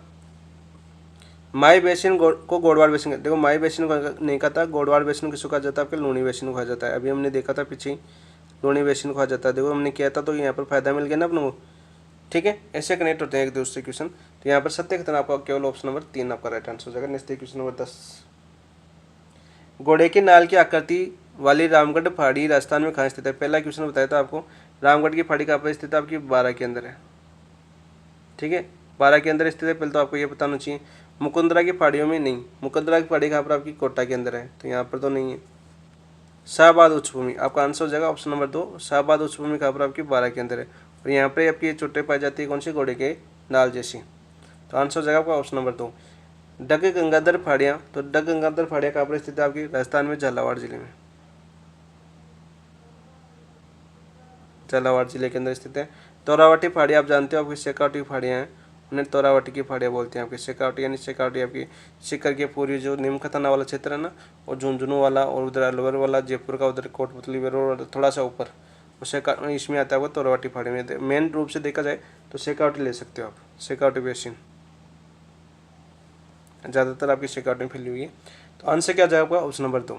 S1: माई बेसिन को गोडवाड़ बेसिन। देखो माई बेसिन को नहीं कहा था, गोडवाड़ बेसिन किसको कहा जाता है, आपके लूणी बेसिन को कहा जाता है। अभी हमने देखा था पीछे लूणी बेसिन को आ जाता है। देखो हमने किया था तो यहाँ पर फायदा मिल गया ना अपने को, ठीक है। ऐसे कनेक्ट होते हैं एक दूसरे क्वेश्चन। तो यहाँ पर सत्य कथन आपका केवल ऑप्शन नंबर 3 आपका राइट आंसर हो जाएगा। नेक्स्ट क्वेश्चन नंबर 10, घोड़े की नाल की आकृति वाली रामगढ़ पहाड़ी राजस्थान में कहाँ स्थित है? पहला क्वेश्चन बताया था आपको, रामगढ़ की पहाड़ी कहाँ पर स्थित है? आपकी 12 के अंदर है, ठीक है, 12 के अंदर स्थित है। पहले तो आपको ये बताना चाहिए। मुकुंदरा की पहाड़ियों में नहीं, मुकुंदरा की पहाड़ी कहाँ पर? आपकी कोटा के अंदर है, तो यहाँ पर तो नहीं है। शाहबाद उच्चभूमि आपका आंसर हो जाएगा ऑप्शन नंबर 2। शाहबाद उच्चभूमि कहाँ पर? आपकी 12 के अंदर है। और यहाँ पर आपकी चोटें पाई जाती है कौन सी? घोड़े के नाल जैसी। तो आंसर हो जाएगा आपका ऑप्शन नंबर 2। डग गंगाधर पहाड़ियाँ, तो डग गंगाधर पहाड़ियाँ कहाँ पर स्थित है? आपकी राजस्थान में झालावाड़ जिले में, झालावाड़ जिले के अंदर स्थित है। तोरावटी पहाड़ी आप जानते हो आपकी शेखावटी की पहाड़ियाँ हैं, उन्हें तोरावटी की पहाड़ियाँ बोलते हैं। आपकी शेखावटी यानी शेखावटी आपकी सीकर के पूर्वी जो नीमखतना वाला क्षेत्र है ना, और झुंझुनू वाला, और उधर अलवर वाला, जयपुर का उधर कोटपुतली और थोड़ा सा ऊपर इसमें आता है वो तोरावटी पहाड़ी में। मेन रूप से देखा जाए तो शेखावटी ले सकते हो आप, शेखावटी बेसिन ज़्यादातर आपकी शेखावटी में फैली हुई है। तो आंसर क्या जाएगा आपका? Option number 2।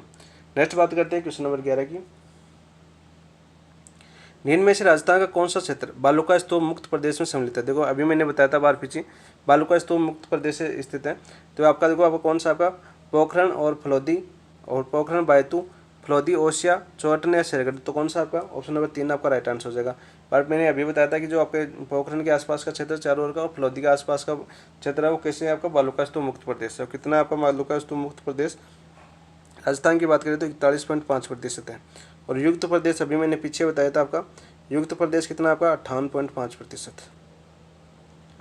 S1: नेक्स्ट बात करते हैं क्वेश्चन नंबर 11 की। निम्न में से राजस्थान का कौन सा क्षेत्र बालू का स्तूप मुक्त प्रदेश में सम्मिलित है? देखो अभी मैंने बताया था बार पीछे, बालू का स्तूप मुक्त प्रदेश से स्थित है। तो आपका देखो आपका कौन सा आपका पोखरण और फलोदी, और पोखरण बायतू, फलोदी ओसिया, चौहटन या शेरगढ़। तो कौन सा आपका? ऑप्शन नंबर 3 आपका राइट आंसर हो जाएगा। बट मैंने अभी बताया था कि जो आपके पोखरण के आसपास का क्षेत्र चारों ओर का, और फलोदी के आसपास का क्षेत्र है वो कैसे है? आपका बालू का स्तूप मुक्त प्रदेश है। कितना आपका बालू का स्तूप मुक्त प्रदेश राजस्थान की बात करें तो 41.5% है। और युक्त प्रदेश अभी मैंने पीछे बताया था आपका, युक्त प्रदेश कितना आपका? 58.5%,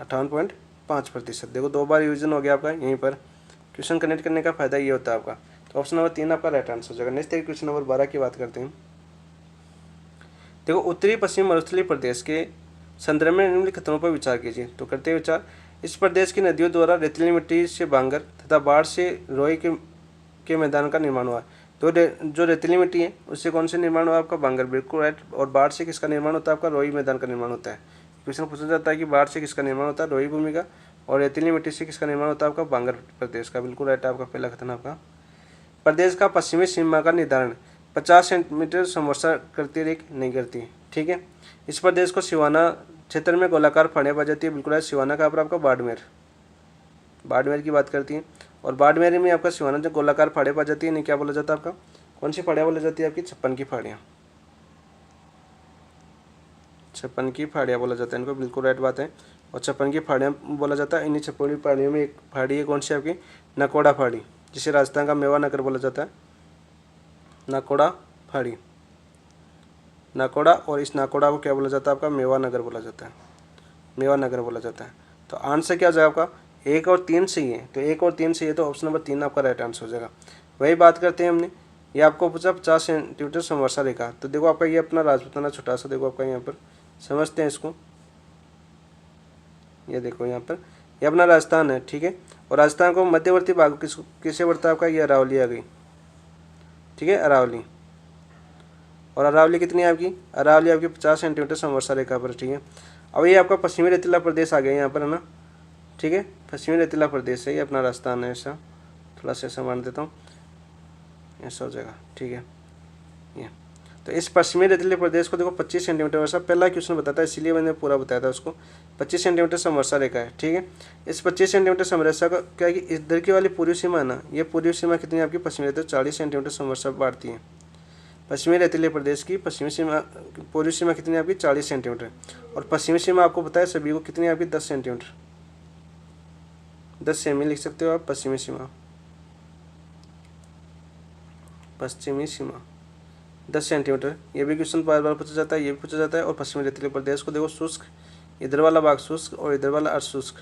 S1: 58.5%। देखो 2 बार यूजन हो गया आपका यहीं पर। क्वेश्चन कनेक्ट करने का फायदा ये होता है आपका। तो ऑप्शन नंबर 3 आपका राइट आंसर हो जाएगा। नेक्स्ट क्वेश्चन नंबर 12 की बात करते हैं। देखो उत्तरी पश्चिम मरुस्थलीय प्रदेश के संदर्भ में निम्नलिखित कथनों पर विचार कीजिए। तो करते विचार, इस प्रदेश की नदियों द्वारा रेतीली मिट्टी से बांगर तथा बाढ़ से रोई के मैदान का निर्माण हुआ। तो जो रेतीली मिट्टी है उससे कौन से निर्माण हुआ? आपका बांगर, बिल्कुल राइट। और बाढ़ से किसका निर्माण होता है? आपका रोई मैदान का निर्माण होता है। क्वेश्चन पूछा जाता है कि बाढ़ से किसका निर्माण होता है? रोई भूमि का। और रेतीली मिट्टी से किसका निर्माण होता है? आपका बांगर प्रदेश का, बिल्कुल राइट। आपका पहला कथन आपका। प्रदेश का पश्चिमी सीमा का निर्धारण 50 सेंटीमीटर समवर्षा करती है नहीं करती, ठीक है। इस प्रदेश को सिवाना क्षेत्र में गोलाकार पहाड़ियाँ पाई जाती है, बिल्कुल राइट। सिवाना का आपका बाड़मेर, बाड़मेर की बात करती है। और बाड़मेर में आपका सिवाना जो गोलाकार पहाड़ियाँ पाई जाती है नहीं क्या बोला जाता है आपका? कौन सी पहाड़ियाँ बोली जाती है? आपकी 56 की पहाड़ियाँ, 56 की पहाड़ियाँ बोला जाता है इनको, बिल्कुल राइट बात है। और 56 की पहाड़ियाँ बोला जाता है। इन्हीं 56 पहाड़ियों में एक पहाड़ी है कौन सी? आपकी नकोड़ा पहाड़ी, जिसे राजस्थान का मेवा नगर बोला जाता है। नाकोड़ा पहाड़ी, नाकोड़ा, और इस नाकोड़ा को क्या बोला जाता है? आपका मेवा नगर बोला जाता है, मेवा नगर बोला जाता है। तो आंसर क्या जाएगा आपका? 1 और 3 सही है। तो 1 और 3 सही है, तो ऑप्शन नंबर 3 आपका राइट आंसर हो जाएगा। वही बात करते हैं हमने, ये आपको पूछा 50 सेंटीमीटर समवर्षा रेखा। तो देखो आपका ये अपना राजपूताना छोटा सा, देखो आपका यहाँ पर समझते हैं इसको, ये देखो यहाँ पर ये अपना राजस्थान है, ठीक है। और राजस्थान को मध्यवर्ती भाग किसे पड़ता है? आपका ये अरावली आ गई, ठीक है, अरावली। और अरावली कितनी है आपकी? अरावली आपकी 50 सेंटीमीटर समवर्षा रेखा पर, ठीक है। अब ये आपका पश्चिमी रेतीला प्रदेश आ गया यहाँ पर, है ना, ठीक है। पश्चिमी रेतीला प्रदेश है ये अपना राजस्थान है। ऐसा थोड़ा सा ऐसा मान देता हूँ, ऐसा हो जाएगा, ठीक है। ये तो इस पश्चिमी रेतीले प्रदेश को देखो 25 सेंटीमीटर वर्षा, पहला क्वेश्चन बताता है इसीलिए मैंने पूरा बताया था उसको। 25 सेंटीमीटर समवर्षा रेखा है, ठीक है। इस 25 सेंटीमीटर समवर्षा का क्या है कि इधर की वाली पूर्वी सीमा है ना, ये पूर्वी सीमा कितनी है आपकी? पश्चिमी रेतीला 40 सेंटीमीटर समवर्षा बांटती है। पश्चिमी रेतीले प्रदेश की पश्चिमी सीमा, पूर्वी सीमा कितनी है आपकी? 40 सेंटीमीटर। और पश्चिमी सीमा आपको पता है सभी को कितनी है आपकी? 10 सेंटीमीटर, 10 सेमी लिख सकते हो आप। पश्चिमी सीमा, पश्चिमी सीमा 10 सेंटीमीटर। ये भी क्वेश्चन बार बार पूछा जाता है, ये भी पूछा जाता है। और पश्चिमी रेतीले प्रदेश को देखो शुष्क, इधर वाला भाग शुष्क और इधर वाला अर्धशुष्क,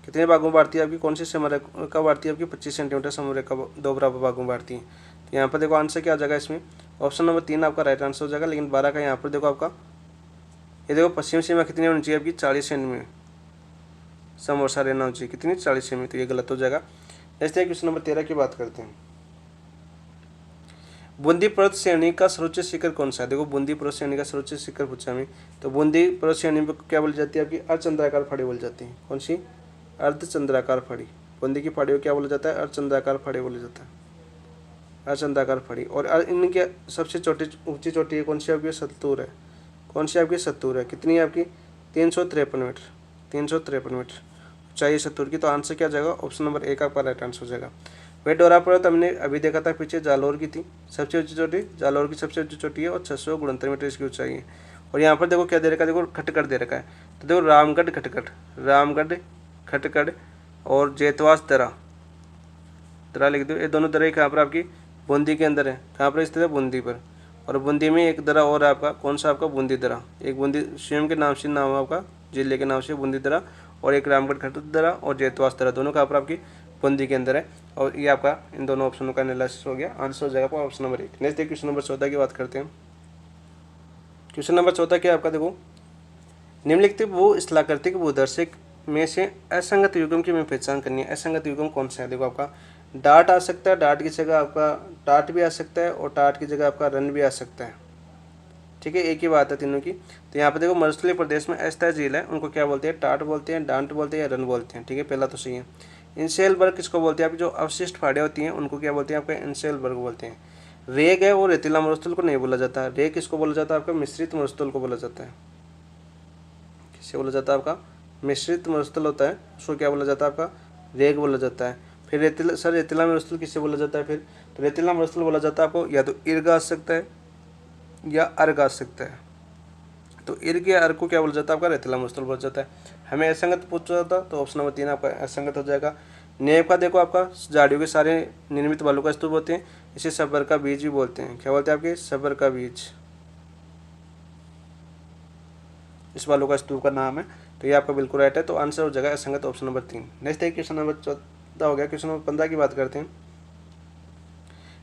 S1: कितने भागों में बांटती है आपकी? कौन सी समरेखा बांटती है आपकी? 25 सेंटीमीटर समरेखा 2 बराबर भागों में बांटती है। तो यहाँ पर देखो आंसर क्या आ जाएगा इसमें? ऑप्शन नंबर 3 आपका राइट आंसर हो जाएगा। लेकिन 12 का यहाँ पर देखो आपका, ये देखो पश्चिमी सीमा कितनी होनी चाहिए आपकी? 40 सेमी में समवर्षा रहना होनी चाहिए, कितनी? 40 सेमी, तो ये गलत हो जाएगा। ऐसे क्वेश्चन नंबर 13 की बात करते हैं। बूंदी पर्वत श्रेणी का सर्वोच्च शिखर कौन सा है? देखो बूंदी पर्वत श्रेणी का सर्वोच्च शिखर पूछा हमें, तो बूंदी पर्वत श्रेणी में क्या बोली जाती है आपकी? अर्धचंद्राकार पहाड़ी बोली जाती है। कौन सी? अर्धचंद्राकार पहाड़ी। बूंदी की पहाड़ी को क्या बोला जाता है? अर्धचंद्राकार पहाड़ी बोला जाता है, अर्धचंद्राकार फड़ी। और इनके सबसे ऊंची चोटी है कौन सी आपकी? सत्तूर है। कौन सी आपकी? सत्तूर है। कितनी है आपकी? 353 मीटर। 353 मीटर ऊंचाई सत्तूर की। तो आंसर क्या जाएगा? ऑप्शन नंबर ए का आपका राइट आंसर हो जाएगा। वही डोरा पर्वत हमने अभी देखा था पीछे, जालौर की थी सबसे ऊंची चोटी, जालौर की सबसे ऊंची चोटी है और 669 मीटर इसकी ऊंचाई है। और यहाँ पर देखो क्या दे रखा है, देखो खटकड़ दे रखा है। तो देखो रामगढ़ खटकड़, रामगढ़ खटकड़ और जेतवास दरा, दरा लिख दो। ये दोनों दरा कहाँ पर आपकी? बूंदी के अंदर है। कहाँ पर स्थित है? बूंदी पर। और बूंदी में एक दरा और है आपका, कौन सा आपका? बूंदी दरा। एक बूंदी स्वयं के नाम से नाम है आपका, जिले के नाम से बूंदी दरा, और एक रामगढ़ खटकड़ दरा और जेतवास दरा, दोनों कहाँ पर आपकी? बूंदी के अंदर है। और ये आपका इन दोनों ऑप्शनों का एनालिसिस हो गया। आंसर हो जाएगा आपका ऑप्शन नंबर 1। नेक्स्ट देखिए क्वेश्चन नंबर 14 की बात करते हैं। क्वेश्चन नंबर 14 क्या है आपका? देखो, निम्नलिखित वो स्थलाकृतिक भूदर्शक में से असंगत युग्म की हमें पहचान करनी है। असंगत युग्म कौन सा है? देखो आपका डाट आ सकता है, डाट की जगह आपका टाट भी आ सकता है, और टाट की जगह आपका रन भी आ सकता है। ठीक है, एक ही बात है तीनों की। तो यहाँ पे देखो मरुस्थलीय प्रदेश में अस्थायी झील है, उनको क्या बोलते हैं? टाट बोलते हैं, डांट बोलते हैं या रन बोलते हैं। ठीक है, पहला तो सही है। इंसेल वर्ग किसको बोलते हैं? आपकी जो अवशिष्ट फाड़ियाँ होती हैं उनको क्या बोलते हैं? आपका इंसेल वर्ग बोलते हैं। रेग है वो रेतीला मरुस्थल को नहीं बोला जाता। रेग किसको बोला जाता है? आपका मिश्रित मरुस्थल को बोला जाता है। किससे बोला जाता है? आपका मिश्रित मरुस्थल होता है उसको क्या बोला जाता है? आपका रेग बोला जाता है। फिर रेतीला मरुस्थल किससे बोला जाता है? फिर तो रेतीला मरुस्थल बोला जाता है आपको या तो इर्ग आ सकता है या अर्ग आ सकता है। तो इर्ग या अर्ग को क्या बोला जाता है? आपका रेतीला मरुस्थल बोला जाता है। हमें असंगत पूछा जाता तो ऑप्शन नंबर 3 आपका असंगत हो जाएगा। नेव का देखो आपका झाड़ियों के सारे निर्मित बालू का स्तूप होते हैं, इसे सबर का बीज भी बोलते हैं। क्या बोलते हैं आपके? सबर का बीज, इस बालू का स्तूप का नाम है। तो ये आपका बिल्कुल राइट है। तो आंसर हो जाएगा असंगत ऑप्शन नंबर 3। नेक्स्ट है क्वेश्चन नंबर 14 हो गया। क्वेश्चन नंबर 15 की बात करते हैं।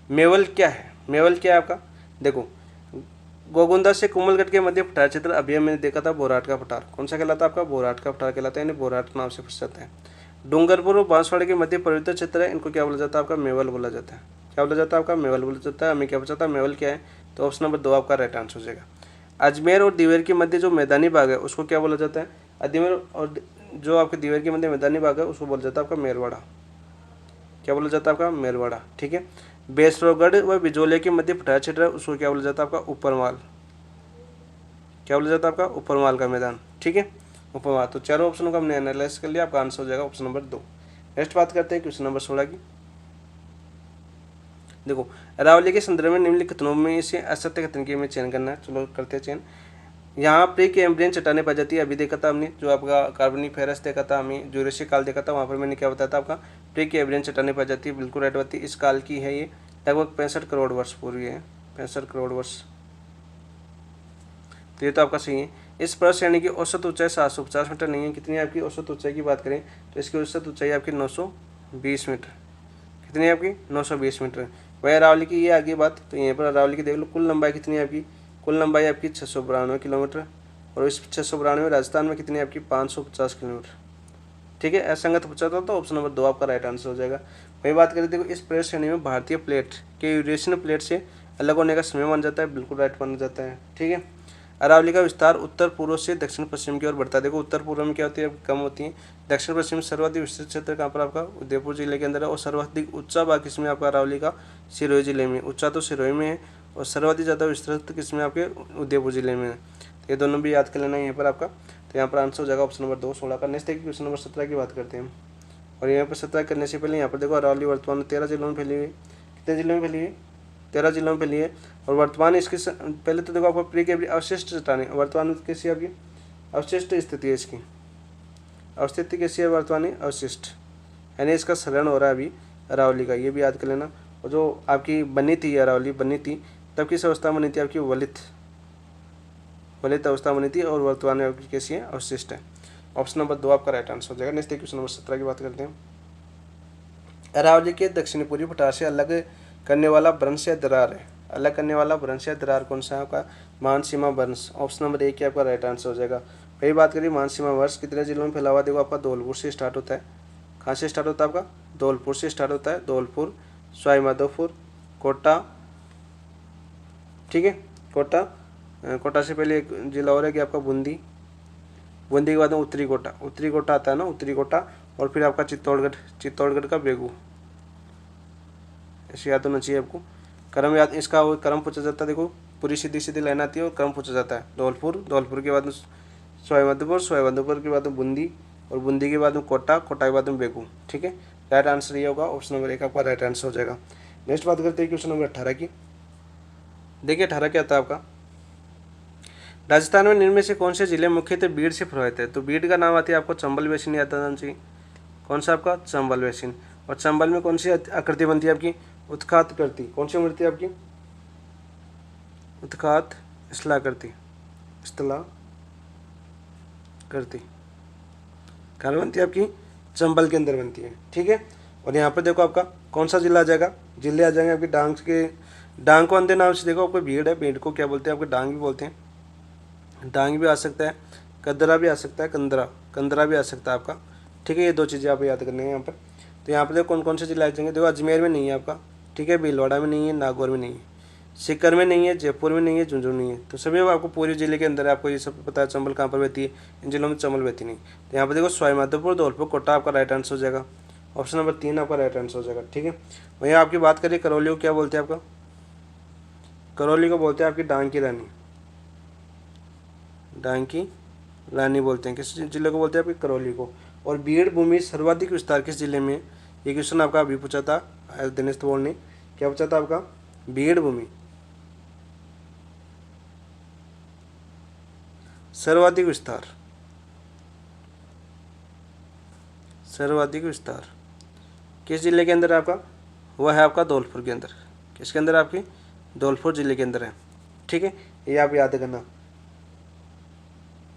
S1: मेवल क्या है? मेवल क्या है आपका? देखो, गोगुंदा से कुमलगढ़ के मध्य पठार क्षेत्र, अभी मैंने देखा था बोराट का पठार। कौन सा कहलाता है आपका? बोराट का पठार कहलाता है, यानी बोराट नाम से प्रसिद्ध है। डूंगरपुर और बांसवाड़ा के मध्य पवित्र क्षेत्र है, इनको क्या बोला जाता है? आपका मेवल बोला जाता है। क्या बोला जाता है? आपका मेवल बोला जाता है। हमें क्या पता था मेवल क्या है? तो ऑप्शन नंबर 2 आपका राइट आंसर हो जाएगा। अजमेर और दिवेर के मध्य जो मैदानी भाग है उसको क्या बोला जाता है? अजमेर और जो आपके दिवेर के मध्य मैदानी भाग है उसको बोला जाता है आपका मेरवाड़ा। क्या बोला जाता है? आपका मेरवाड़ा। ठीक है। बेसरोगढ़ व बिजोले के मध्य पठार क्षेत्र है, उसको क्या बोला जाता है? आपका ऊपरमाल। क्या बोला जाता है? आपका ऊपरमाल का मैदान। ठीक है, ऊपरमाल। तो चारों ऑप्शनों का हमने एनालाइज कर लिया। आपका आंसर हो जाएगा ऑप्शन नंबर 2। नेक्स्ट बात करते हैं क्वेश्चन नंबर 16 की। देखो, अरावली के संदर्भ में निम्नलिखित कथनों में से असत्य कथन की हमें चयन करना है। चलो करते हैं चयन। यहाँ प्री कैम्ब्रियन चट्टानें पाई जाती है, अभी देखा था हमने, जो आपका कार्बोनिफेरस देखा था, हमें ज्यूरेशिक काल देखा था, वहाँ पर मैंने क्या बताया था? आपका प्री कैम्ब्रियन चट्टानें पाई जाती है, बिल्कुल राइट बात है। इस काल की है ये, लगभग 65 करोड़ वर्ष पूर्व है, 65 करोड़ वर्ष। तो ये तो आपका सही है। इस पर्वत श्रेणी की औसत ऊंचाई 750 मीटर नहीं है। कितनी है आपकी औसत ऊंचाई की बात करें तो इसकी औसत ऊंचाई आपकी 920 मीटर। कितनी है आपकी? 920 मीटर। वही अरावली की ये आगे बात, तो यहाँ पर अरावली की देख लो, कुल लंबाई कितनी है आपकी? कुल लंबाई आपकी 692 किलोमीटर, और इस 692 राजस्थान में कितनी है आपकी? 550 किलोमीटर। ठीक है, असंगत पूछा था तो ऑप्शन नंबर 2 आपका राइट आंसर हो जाएगा। वही बात करें, देखो इस पर्वत श्रेणी में भारतीय प्लेट के यूरेशियन प्लेट से अलग होने का समय माना जाता है, बिल्कुल राइट माना जाता है। ठीक है। अरावली का विस्तार उत्तर पूर्व से दक्षिण पश्चिम की ओर बढ़ता है। देखो उत्तर पूर्व में क्या होती है? कम होती है। दक्षिण पश्चिम सर्वाधिक विस्तृत क्षेत्र कहाँ पर? आपका उदयपुर जिले के अंदर है। और सर्वाधिक ऊंचा भाग किसमें? आपका अरावली का सिरोही जिले में। ऊंचा तो सिरोही में है, और सर्वाधिक ज़्यादा विस्तृत किसमें? आपके उदयपुर जिले में है। तो ये दोनों भी याद कर लेना है यहाँ पर आपका। तो यहाँ पर आंसर हो जाएगा ऑप्शन नंबर 2 16 का। नेक्स्ट क्वेश्चन नंबर 17 की बात करते हैं। और यहाँ पर 17 करने से पहले यहाँ पर देखो अरावली वर्तमान में 13 जिलों में फैली हुई है। कितने जिलों में फैली है? 13 जिलों में फैली है। और वर्तमान इसकी पहले तो देखो आपको प्री कैम्ब्रियन अवशिष्ट चट्टानें, वर्तमान में कैसी आपकी अवशिष्ट स्थिति है इसकी? अवस्थिति कैसी है? वर्तमान अवशिष्ट, यानी इसका शरण हो रहा है अभी अरावली का, ये भी याद कर लेना। और जो आपकी बनी थी अरावली बनी थी तब किस अवस्था में बनी थी? आपकी वलित अवस्था बनी थी, और वर्तमान में आपकी कैसी है? अवशिष्ट है। ऑप्शन नंबर 2 आपका राइट आंसर हो जाएगा। नेक्स्ट क्वेश्चन नंबर 17 की बात करते हैं। अरावली के दक्षिणी पूर्वी पठार से अलग करने वाला वंश या दरार है। अलग करने वाला वंश या दरार कौन सा है? आपका मानसीमा वंश। ऑप्शन नंबर 1 आपका राइट आंसर हो जाएगा। वही बात करिए, मानसीमा वंश कितने जिलों में फैला हुआ? देखो आपका धौलपुर से स्टार्ट होता है। कहाँ से स्टार्ट होता है? आपका धौलपुर से स्टार्ट होता है। धौलपुर, सवाई माधोपुर, कोटा। ठीक है, कोटा से पहले एक जिला और है कि आपका बूंदी। बूंदी के बाद में उत्तरी कोटा आता है ना, उत्तरी कोटा। और फिर आपका चित्तौड़गढ़ का बेगू, ऐसे याद होना चाहिए आपको। क्रम याद, इसका वो क्रम पूछा जाता है। देखो पूरी सीधी सीधी लाइन आती है और क्रम पूछा जाता है। धौलपुर, धौलपुर के बाद में सवाईमाधोपुर, सवाईमाधोपुर के बाद में बूंदी, और बूंदी के बाद में कोटा, कोटा के बाद में बेगू। ठीक है, राइट आंसर ये होगा, ऑप्शन नंबर 1 आपका राइट आंसर हो जाएगा। नेक्स्ट बात करते हैं क्वेश्चन नंबर 18 की। देखिए 18 क्या आता है आपका, राजस्थान में निम्न में से कौन से जिले मुख्यतः बीड़ से प्रभावित है। तो बीड़ का नाम आती है आपको चंबल बेसिन याद आना चाहिए। कौन सा आपका, चंबल बेसिन। और चंबल में कौन सी आकृति बनती है आपकी, उत्खात कृति। कौन सी मूर्ति आपकी, उत्खात स्थलाकृति, स्थलाकृति कहाँ बनती है आपकी, चंबल के अंदर बनती है। ठीक है, और यहाँ पर देखो आपका कौन सा जिला आ जाएगा, जिले आ जाएंगे आपके डांग के, डांग को अंधे नाम से देखो आपको भीड़ है, भीड़ को क्या बोलते हैं आपके, डांग भी बोलते हैं। डांग भी आ सकता है, कदरा भी आ सकता है, कंदरा भी आ सकता है आपका। ठीक है, ये 2 चीज़ें आप याद करने हैं यहाँ पर। तो यहाँ पर देखो कौन कौन से जिला आ जाएंगे, देखो अजमेर में नहीं है आपका, ठीक है, भीलवाड़ा में नहीं है, नागौर में नहीं है, सीकर में नहीं है, जयपुर में नहीं है, झुंझुनू नहीं है। तो सभी आपको पूरे जिले के अंदर आपको ये सब पता है। चंबल कहाँ पर बहती है, इन जिलों में चंबल बहती नहीं। तो यहाँ पर देखो सवाईमाधोपुर, धौलपुर, कोटा आपका राइट आंसर हो जाएगा। ऑप्शन नंबर 3 आपका राइट आंसर हो जाएगा। ठीक है, वहीं आपकी बात करिए करौली को क्या बोलते हैं आपका, करौली को बोलते हैं आपकी डांग की रानी, डांग की रानी बोलते हैं। किस जिले को बोलते हैं आपकी, करौली को। और बीड़ भूमि सर्वाधिक विस्तार किस जिले में, ये क्वेश्चन आपका अभी पूछा था दिनेश तोड़ ने, क्या पूछा था आपका, बीड़ भूमि सर्वाधिक विस्तार, सर्वाधिक विस्तार किस जिले के अंदर है आपका, वह है आपका धौलपुर के अंदर। किसके अंदर आपकी, धौलपुर जिले के अंदर है। ठीक है, ये आप याद करना,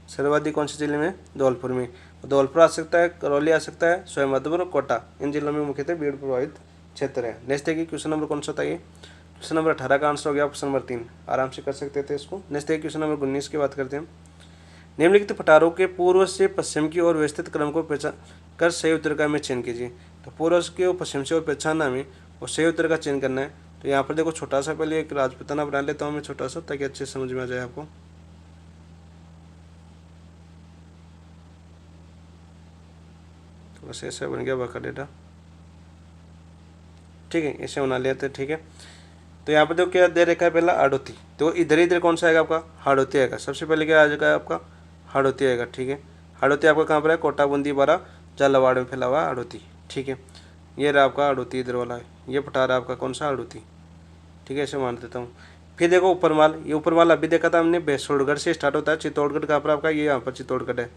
S1: सर्वाधिक कौन से जिले में, धौलपुर में। धौलपुर आ सकता है, करौली आ सकता है, सवाईमाधोपुर और कोटा, इन जिलों में मुख्यतः भीड़ प्रभावित क्षेत्र है। नेक्स्ट देखिए क्वेश्चन नंबर कौन सा था ये, क्वेश्चन नंबर 18 का आंसर हो गया ऑप्शन नंबर 3, आराम से कर सकते थे इसको। नेक्स्ट देखिए क्वेश्चन नंबर 19 की बात करते हैं। निम्नलिखित पठारों के पूर्व से पश्चिम की ओर व्यवस्थित क्रम को पहचान कर सही उत्तर का में चयन कीजिए। तो पूर्व के और पश्चिम से और पहचानना में और सही उत्तर का चयन करना है। तो यहाँ पर देखो छोटा सा पहले एक राजपूताना बना लेता हूँ मैं छोटा सा, ताकि अच्छे समझ में आ जाए आपको। बस ऐसा बन गया बाका डेटा। ठीक है, ऐसे बना लिया था। ठीक है, तो यहाँ पर देखो क्या दे रखा है, पहला हाड़ौती। तो इधर इधर कौन सा आएगा आपका, हाड़ौती आएगा। सबसे पहले क्या आ जाएगा आपका, हाड़ौती आएगा। ठीक है, हाड़ौती आपका कहाँ पर है, कोटा, बूंदी, बारा, झालावाड़ में फैला हुआ हाड़ौती। ठीक है, ये रहा आपका हाड़ौती, इधर वाला है, ये पठार आपका कौन सा, हाड़ौती। ठीक है, ऐसे मान देता हूँ। फिर देखो ऊपरमाल, ये ऊपरमाल अभी देखा था हमने, भैंसोड़गढ़ से स्टार्ट होता है। चित्तौड़गढ़ कहाँ पर आपका, ये यहाँ पर चित्तौड़गढ़ है,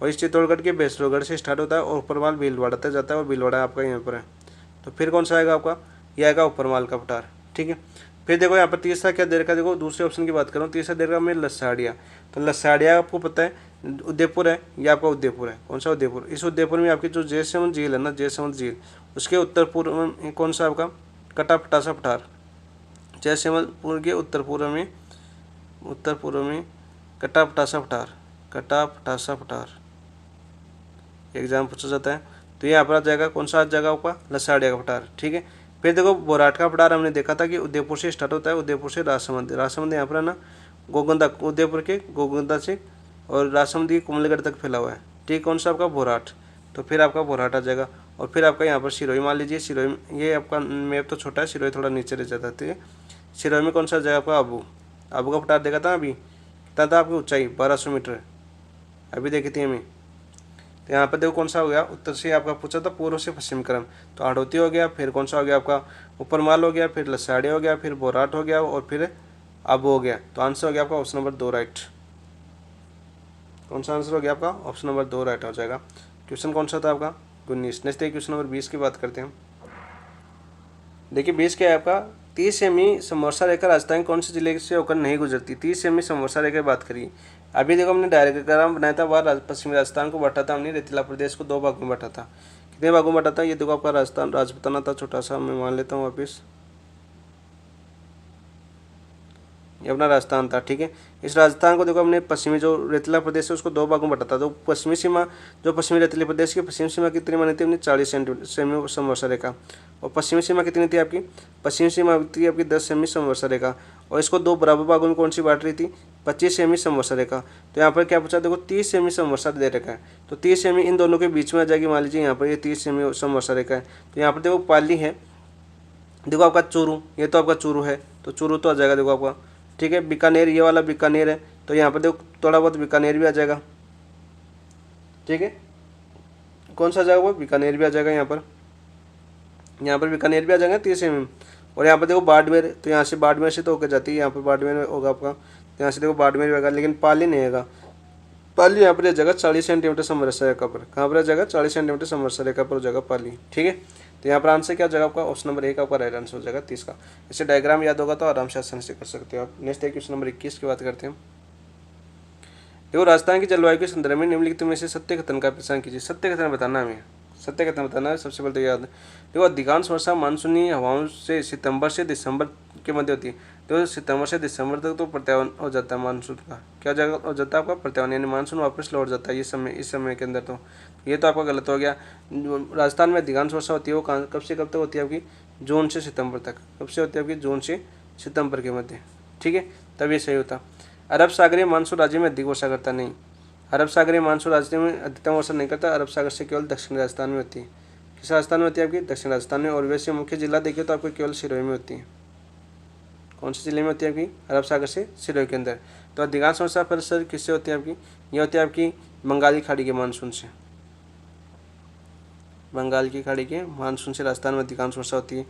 S1: और इस चित्तौड़गढ़ के भैंसोड़गढ़ से स्टार्ट होता है और ऊपरमाल भीलवाड़ा तक जाता है, और भीलवाड़ा आपका यहाँ पर है। तो फिर कौन सा आएगा आपका, ये आएगा ऊपरमाल का पठार। ठीक है, फिर देखो यहाँ पर तीसरा क्या दे रखा है, देखो दूसरे ऑप्शन की बात करूँ, तीसरा दे रखा मैं लसाड़िया। तो लसाड़िया आपको पता है उदयपुर है, ये आपका उदयपुर है। कौन सा, उदयपुर। इस उदयपुर में आपकी जो जयसमंद झील है ना, जयसमंद झील, उसके उत्तर पूर्व में कौन सा आपका, कटापटासा पठार। जयसमंदपुर के उत्तर पूर्व में कटापटासा पठार, कटापटासा पठार एग्जाम पूछा जाता है। तो यहाँ पर आ जाएगा कौन सा, आ जाएगा आपका लसाड़िया का पठार। ठीक है, फिर देखो बोराट का पठार हमने देखा था कि उदयपुर से स्टार्ट होता है, उदयपुर से राजसमंद, राजसमंद यहाँ पर है ना, गोगंदा, उदयपुर के गोगंदा से और राजसमंद की कुमलगढ़ तक फैला हुआ है। ठीक, कौन सा आपका, बोराट। तो फिर आपका बोराट आ जाएगा। और फिर आपका यहाँ पर सिरोही मान लीजिए, सिरोही, ये आपका मैप तो छोटा है, सिरोही थोड़ा नीचे रह जाता है। ठीक है, सिरोही में कौन सा जाएगा आपका, आबू, आबू का पठार देखा था अभी, कितना था आपकी ऊंचाई, 1200 मीटर अभी देखी थी हमें। तो यहाँ पर देखो कौन सा हो गया, उत्तर से आपका पूछा था पूर्व से पश्चिम क्रम। तो हाड़ौती हो गया, फिर कौन सा हो गया आपका, ऊपरमाल हो गया, फिर लसाड़िया हो गया, फिर बोराट हो गया, और फिर आबू हो गया। तो आंसर हो गया आपका ऑप्शन नंबर 2 राइट। कौन सा आंसर हो गया आपका, ऑप्शन नंबर 2 राइट हो जाएगा। क्वेश्चन कौन सा था आपका, 19। नेक्स्ट क्वेश्चन नंबर 20 की बात करते हैं। देखिए 20 क्या है आपका, 30 सेमी समवर्षा रेखा राजस्थान कौन से जिले से होकर नहीं गुजरती। 30 सेमी समवर्षा रेखा की बात करिए। अभी देखो हमने डायग्राम बनाया था, वह पश्चिमी राजस्थान को बांटा था हमने, रेतीला प्रदेश को 2 भागों में बांटा था। कितने भागों में बांटा था, ये देखो आपका राजस्थान राजपूताना था, छोटा सा मैं मान लेता हूँ वापिस, ये अपना राजस्थान था। ठीक है, इस राजस्थान को देखो हमने पश्चिमी जो रेतीला प्रदेश है उसको 2 भागों में बांटा था। तो पश्चिमी सीमा, जो पश्चिमी रेतीले प्रदेश की पश्चिमी सीमा कितनी मानी थी हमने, 40 सेमी समवर्षा रेखा। और पश्चिमी सीमा कितनी थी आपकी, पश्चिमी सीमा थी आपकी 10 सेमी समवर्षा रेखा। और इसको 2 बराबर भागों में कौन सी बांट रही थी, 25 सेमी समवर्षा रेखा। तो यहाँ पर क्या पूछा, देखो 30 सेमी समवर्षा दे रखा है, तो 30 सेमी इन दोनों के बीच में आ जाएगी। मान लीजिए यहाँ पर ये 30 सेमी समवर्षा रेखा है। तो यहाँ पर देखो पाली है, देखो आपका चूरू, ये तो आपका चूरू है, तो चूरू तो आ जाएगा देखो आपका। ठीक है, बीकानेर, ये वाला बीकानेर है, तो यहाँ पर देखो थोड़ा बहुत बीकानेर भी आ जाएगा। ठीक है, कौन सा आ जाएगा वो, बीकानेर भी आ जाएगा यहाँ पर बीकानेर भी आ जाएगा 30 mm। और यहाँ पर देखो बाड़मेर, तो यहाँ से बाड़मेर से तो होकर जाती है, यहाँ पर बाड़मेर होगा आपका, तो यहाँ से देखो बाड़मेर होगा, लेकिन पाली नहीं आएगा। पाली यहाँ पर आ जाएगा 40 सेंटीमीटर समवर्षा रेखा पर। कहाँ पर आ जाएगा, 40 सेंटीमीटर समवर्षा रेखा पर हो जाएगा पाली। ठीक है, तो यहाँ पर आंसर क्या हो जाएगा आपका, ऑप्शन नंबर 1 आपका राइट आंसर हो जाएगा 30 का। इससे डायग्राम याद होगा तो आराम से आसानी से कर सकते हो आप। नेक्स्ट है क्वेश्चन नंबर 21 की बात करते हैं। देखो, राजस्थान की जलवायु के संदर्भ में निम्नलिखित में से सत्य कथन का पहचान कीजिए। सत्य कथन बताना हमें, सत्य कथन बताना है सबसे पहले तो याद। देखो, अधिकांश वर्षा मानसूनी हवाओं से सितंबर से दिसंबर के मध्य होती है। तो सितंबर से दिसंबर तक तो प्रत्यावन हो जाता है मानसून का, क्या हो जाता है आपका प्रत्यावन, यानी मानसून वापस लौट जाता है इस समय के अंदर। तो ये तो आपका गलत हो गया। राजस्थान में अधिकांश वर्षा होती है वो कब से कब तक होती है आपकी, जून से सितंबर तक। कब से होती है आपकी, जून से सितंबर के मध्य। ठीक है, तब ये सही होता। अरब सागरीय मानसून राज्य में अधिक वर्षा करता नहीं, अरब सागरीय मानसून राज्य में अधिकतम वर्षा नहीं करता। अरब सागर से केवल दक्षिण राजस्थान में होती है। किस राजस्थान में होती है आपकी, दक्षिण राजस्थान में। और वैसे मुख्य जिला देखिए तो आपको केवल सिरोही में होती है। कौन से जिले में होती है आपकी, अरब सागर से सिरोही के अंदर। तो अधिकांश वर्षा परिसर किससे होती है आपकी, ये होती है आपकी बंगाली खाड़ी के मानसून से। बंगाल की खाड़ी के मानसून से राजस्थान में अधिकांश वर्षा होती है।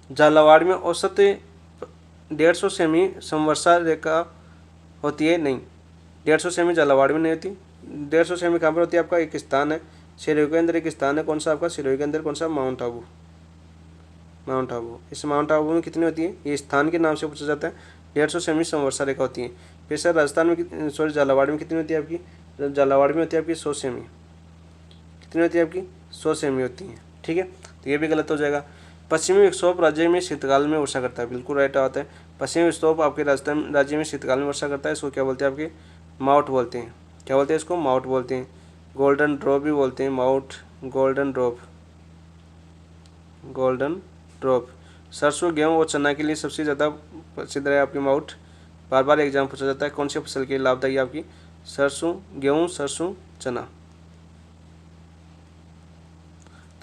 S1: झालावाड़ में औसत 150 सेमी समवर्षा रेखा होती है, नहीं 150 सेमी झालावाड़ में नहीं होती। 150 सेमी कहाँ पर होती है आपका, एक स्थान है सिरोही के अंदर, एक स्थान है कौन सा आपका सिरोही के अंदर, कौन सा, माउंट आबू। माउंट आबू, इस माउंट आबू में कितनी होती है, ये स्थान के नाम से पूछा जाता है। 150 सेमी समवर्षा रेखा होती है। फिर सर राजस्थान में सॉरी झालावाड़ में कितनी होती है आपकी, झालावाड़ में होती है आपकी 100 सेमी। कितनी होती है आपकी, 100 सेमी होती है। ठीक है, तो ये भी गलत हो जाएगा। पश्चिमी विक्षोभ राज्य में शीतकाल में वर्षा करता है, बिल्कुल राइट आता है। पश्चिमी विक्षोभ आपके राजस्थान राज्य में शीतकाल में वर्षा करता है। इसको क्या बोलते हैं आपके, माउट बोलते हैं। क्या बोलते हैं इसको, माउट बोलते हैं। गोल्डन ड्रॉप भी बोलते हैं, mouth, golden drop, golden drop. सरसों, गेहूँ और चना के लिए सबसे ज़्यादा प्रसिद्ध है आपकी माउट। बार बार एग्जाम पूछा जाता है, कौन सी फसल के लिए लाभदायी आपकी, सरसों, गेहूँ, सरसों, चना।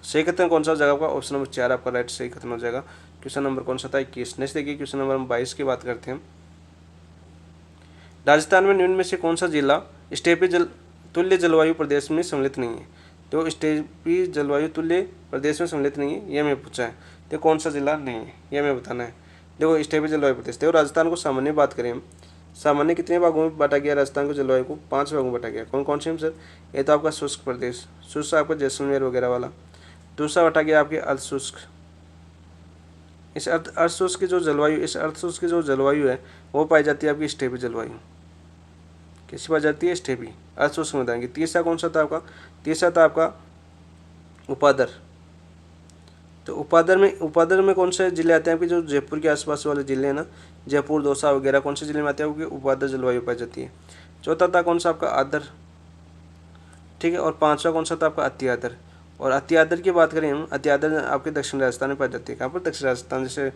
S1: सही कथन कौन सा हो जाएगा आपका, ऑप्शन नंबर 4 आपका राइट सही कथन हो जाएगा। क्वेश्चन नंबर कौन सा था, 21। नेक्स्ट देखिए क्वेश्चन नंबर 22 की बात करते हैं। राजस्थान में निम्न में से कौन सा जिला स्टेपी तुल्य जलवायु प्रदेश में सम्मिलित नहीं है। तो स्टेपी जलवायु तुल्य प्रदेश में सम्मिलित नहीं है, ये मैं पूछा है। तो कौन सा जिला नहीं है, ये मैं बताना है। देखो, स्टेपी जलवायु प्रदेश, देखो राजस्थान को सामान्य बात करें हम, सामान्य कितने भागों में बांटा गया, राजस्थान को जलवायु को 5 भागों में बांटा गया। कौन कौन से सर, ये तो आपका शुष्क प्रदेश, शुष्क आपका जैसलमेर वगैरह वाला। दूसरा बांटा गया आपके अर्धशुष्क। इस अर्धशुष्क की जो जलवायु, इस अर्धशुष्क की जो जलवायु है वो पाई जाती है आपकी स्टेपी जलवायु। किसी पाई जाती है, स्टेपी, अर्धशुष्क में बताएंगे। तीसरा कौन सा था आपका, तीसरा था आपका उपादर। तो उपादर में कौन से जिले आते हैं आपके, जो जयपुर के आसपास वाले जिले हैं ना, जयपुर, दौसा वगैरह, कौन से जिले में आते हैं आपके, उपादर जलवायु पाई जाती है। चौथा था कौन सा आपका, आदर। ठीक है, और पांचवा कौन सा था आपका, अति आदर। और अति आदर की बात करें हम, अति आदर आपके दक्षिण राजस्थान में पाई जाती है। कहाँ पर, दक्षिण राजस्थान, जैसे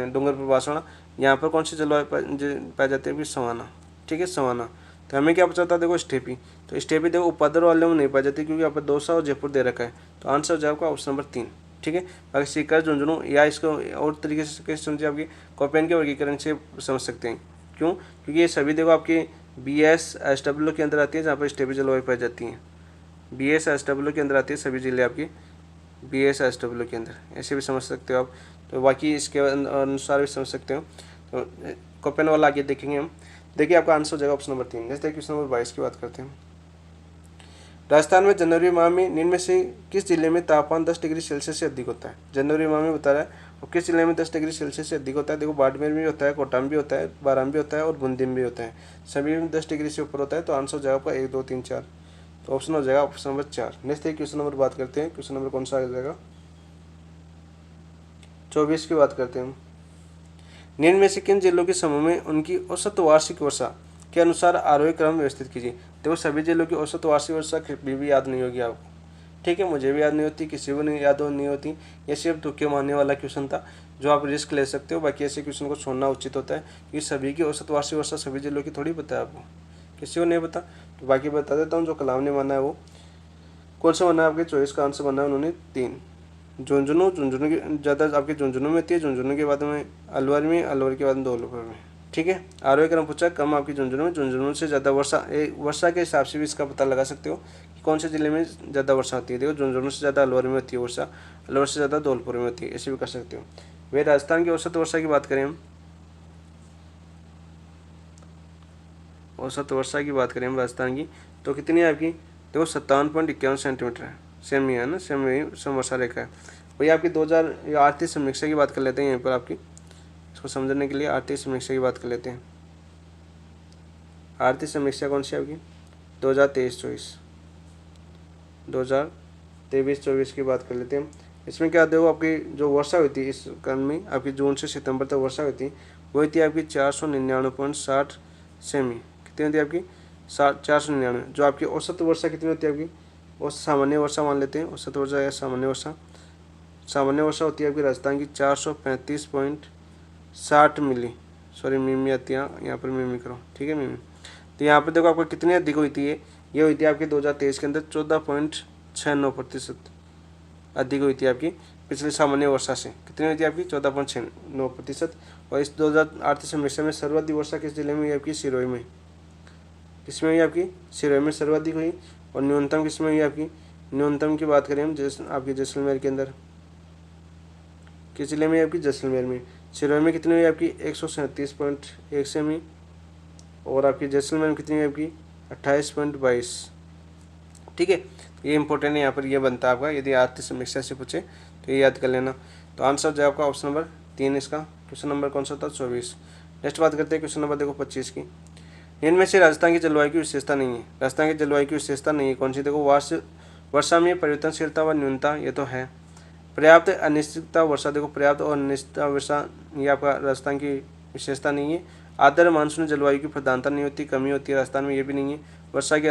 S1: डूंगरपुर, बांसवाड़ा, यहाँ पर कौन सी जलवायु पाई जाती है, सवाना। ठीक है, सवाना। तो हमें क्या पूछा था, देखो स्टेपी। तो स्टेपी देखो उपादर वाले में नहीं पाई जाती, क्योंकि यहाँ पर दौसा और जयपुर दे रखा है। तो आंसर हो जाएगा ऑप्शन नंबर 3। ठीक है, बाकी सीकर, झुंझुनू, या इसको और तरीके से कैसे समझिए, आपकी कॉपेन के वर्गीकरण से समझ सकते हैं। क्यों, क्योंकि ये सभी देखो आपके BSSW के अंदर आती है, जहाँ पर स्टेपी जलवायु पाई जाती है। BSSW के अंदर आती है सभी जिले आपकी, BSSW के अंदर, ऐसे भी समझ सकते हो आप। तो बाकी इसके अनुसार भी समझ सकते हो। तो कॉपेन वाला आगे देखेंगे हम। देखिए आपका आंसर हो जाएगा ऑप्शन नंबर 3। जैसे क्वेश्चन नंबर 22 की बात करते हैं। राजस्थान में जनवरी माह में निम्न में से किस जिले में तापमान 10 डिग्री सेल्सियस से अधिक होता है। जनवरी माह में बता रहा है, और किस जिले में 10 डिग्री सेल्सियस से अधिक होता है। देखो, बाड़मेर में भी होता है, कोटा में भी होता है, बारां भी होता है, और बूंदी में भी होता है। सभी में 10 डिग्री से ऊपर होता है। तो आंसर हो जाएगा आपका 1, 2, 3, 4। तो ऑप्शन हो जाएगा option number 4। Next question number बात करते हैं। क्वेश्चन नंबर कौन सा आ जाएगा, 24 की बात करते हैं। निम्न में से किन जिलों के समूह में उनकी औसत वार्षिक वर्षा के अनुसार आरोही क्रम व्यवस्थित कीजिए। देखो, सभी जिलों की औसत वार्षिक वर्षा भी याद नहीं होगी आपको। ठीक है, मुझे भी याद नहीं होती, किसी को नहीं याद नहीं होती। ये सिर्फ तुक्के मारने वाला क्वेश्चन था, जो आप रिस्क ले सकते हो। बाकी ऐसे क्वेश्चन को छोड़ना उचित होता है, क्योंकि सभी की औसत वार्षिक वर्षा सभी जिलों की थोड़ी पता है आपको, किसी को नहीं पता। तो बाकी बता देता हूँ, जो कलाम ने माना है वो कौन सा बना है, आपके 24 का आंसर बना है उन्होंने 3। झुंझुनू, झुंझुनू की ज़्यादा आपके झुंझुनू में होती है, झुंझुनू के बाद में अलवर में, अलवर के बाद में धौलपुर में। ठीक है, आरोही क्रम पूछा, कम आपकी झुंझुनू में, झुंझुनू से ज़्यादा वर्षा, वर्षा के हिसाब से भी इसका पता लगा सकते हो कि कौन से जिले में ज़्यादा वर्षा होती है। देखो झुंझुनू से ज़्यादा अलवर में होती है वर्षा, अलवर से ज़्यादा धौलपुर में होती है, ऐसे भी कर सकते हो। वे राजस्थान की औसत वर्षा की बात करें हम, औसत वर्षा की बात करें हम राजस्थान की, तो कितनी है आपकी, देखो 57.51 सेंटीमीटर है, सेम ही है ना, सेम वर्षा रेखा है। वही आपकी 2000 या आर्थिक समीक्षा की बात कर लेते हैं। यहाँ पर आपकी इसको समझने के लिए आर्थिक समीक्षा की बात कर लेते हैं। आर्थिक समीक्षा कौन सी आपकी 2023-24, 2023-24 की बात कर लेते हैं। इसमें क्या देखो आपकी जो वर्षा हुई थी इस क्रम में आपकी जून से सितंबर तक वर्षा हुई थी, वही थी आपकी 499.60 सेमी। कितनी होती है आपकी 499। जो आपकी औसत वर्षा कितनी होती है आपकी, औसत सामान्य वर्षा मान लेते हैं, औसत वर्षा या सामान्य वर्षा, सामान्य वर्षा होती है आपकी राजस्थान की 435.60 मिली, सॉरी मिमी आती है यहाँ पर, मिमी करो, ठीक है मिमी। तो यहाँ पर देखो आपको कितनी अधिक हुई थी, ये हुई थी आपकी 2023 के अंदर 14.69% अधिक हुई थी आपकी पिछले सामान्य वर्षा से। कितनी हुई थी आपकी 14.69%। और इस 2008 समीक्षा में सर्वाधिक वर्षा किस जिले में हुई आपकी, सिरोही में। किसमें हुई आपकी, सिरोही में सर्वाधिक हुई। और न्यूनतम किसमें हुई आपकी, न्यूनतम की बात करें हम आपकी जैसलमेर के अंदर, किस जिले में आपकी, जैसलमेर में। सिरोही में कितनी हुई आपकी 137.1 सेमी, और आपकी जैसलमेर में कितनी हुई आपकी 28.22। ठीक है, ये इंपॉर्टेंट है, यहाँ पर ये बनता है आपका, यदि आर्थिक समीक्षा से पूछे तो ये याद कर लेना। तो आंसर जो आपका ऑप्शन नंबर 3 इसका। क्वेश्चन नंबर कौन सा था, 24। नेक्स्ट बात करते हैं क्वेश्चन नंबर देखो 25 की। इनमें से राजस्थान की जलवायु की विशेषता नहीं है, राजस्थान की जलवायु की विशेषता नहीं है कौन सी, देखो वर्षा में परिवर्तनशीलता व न्यूनता, ये तो है। पर्याप्त अनिश्चितता वर्षा, देखो पर्याप्त और अनिश्चितता वर्षा, ये आपका राजस्थान की विशेषता नहीं है। आदर मानसून जलवायु की प्रधानता नहीं होती, कमी होती है राजस्थान में, ये भी नहीं है। वर्षा के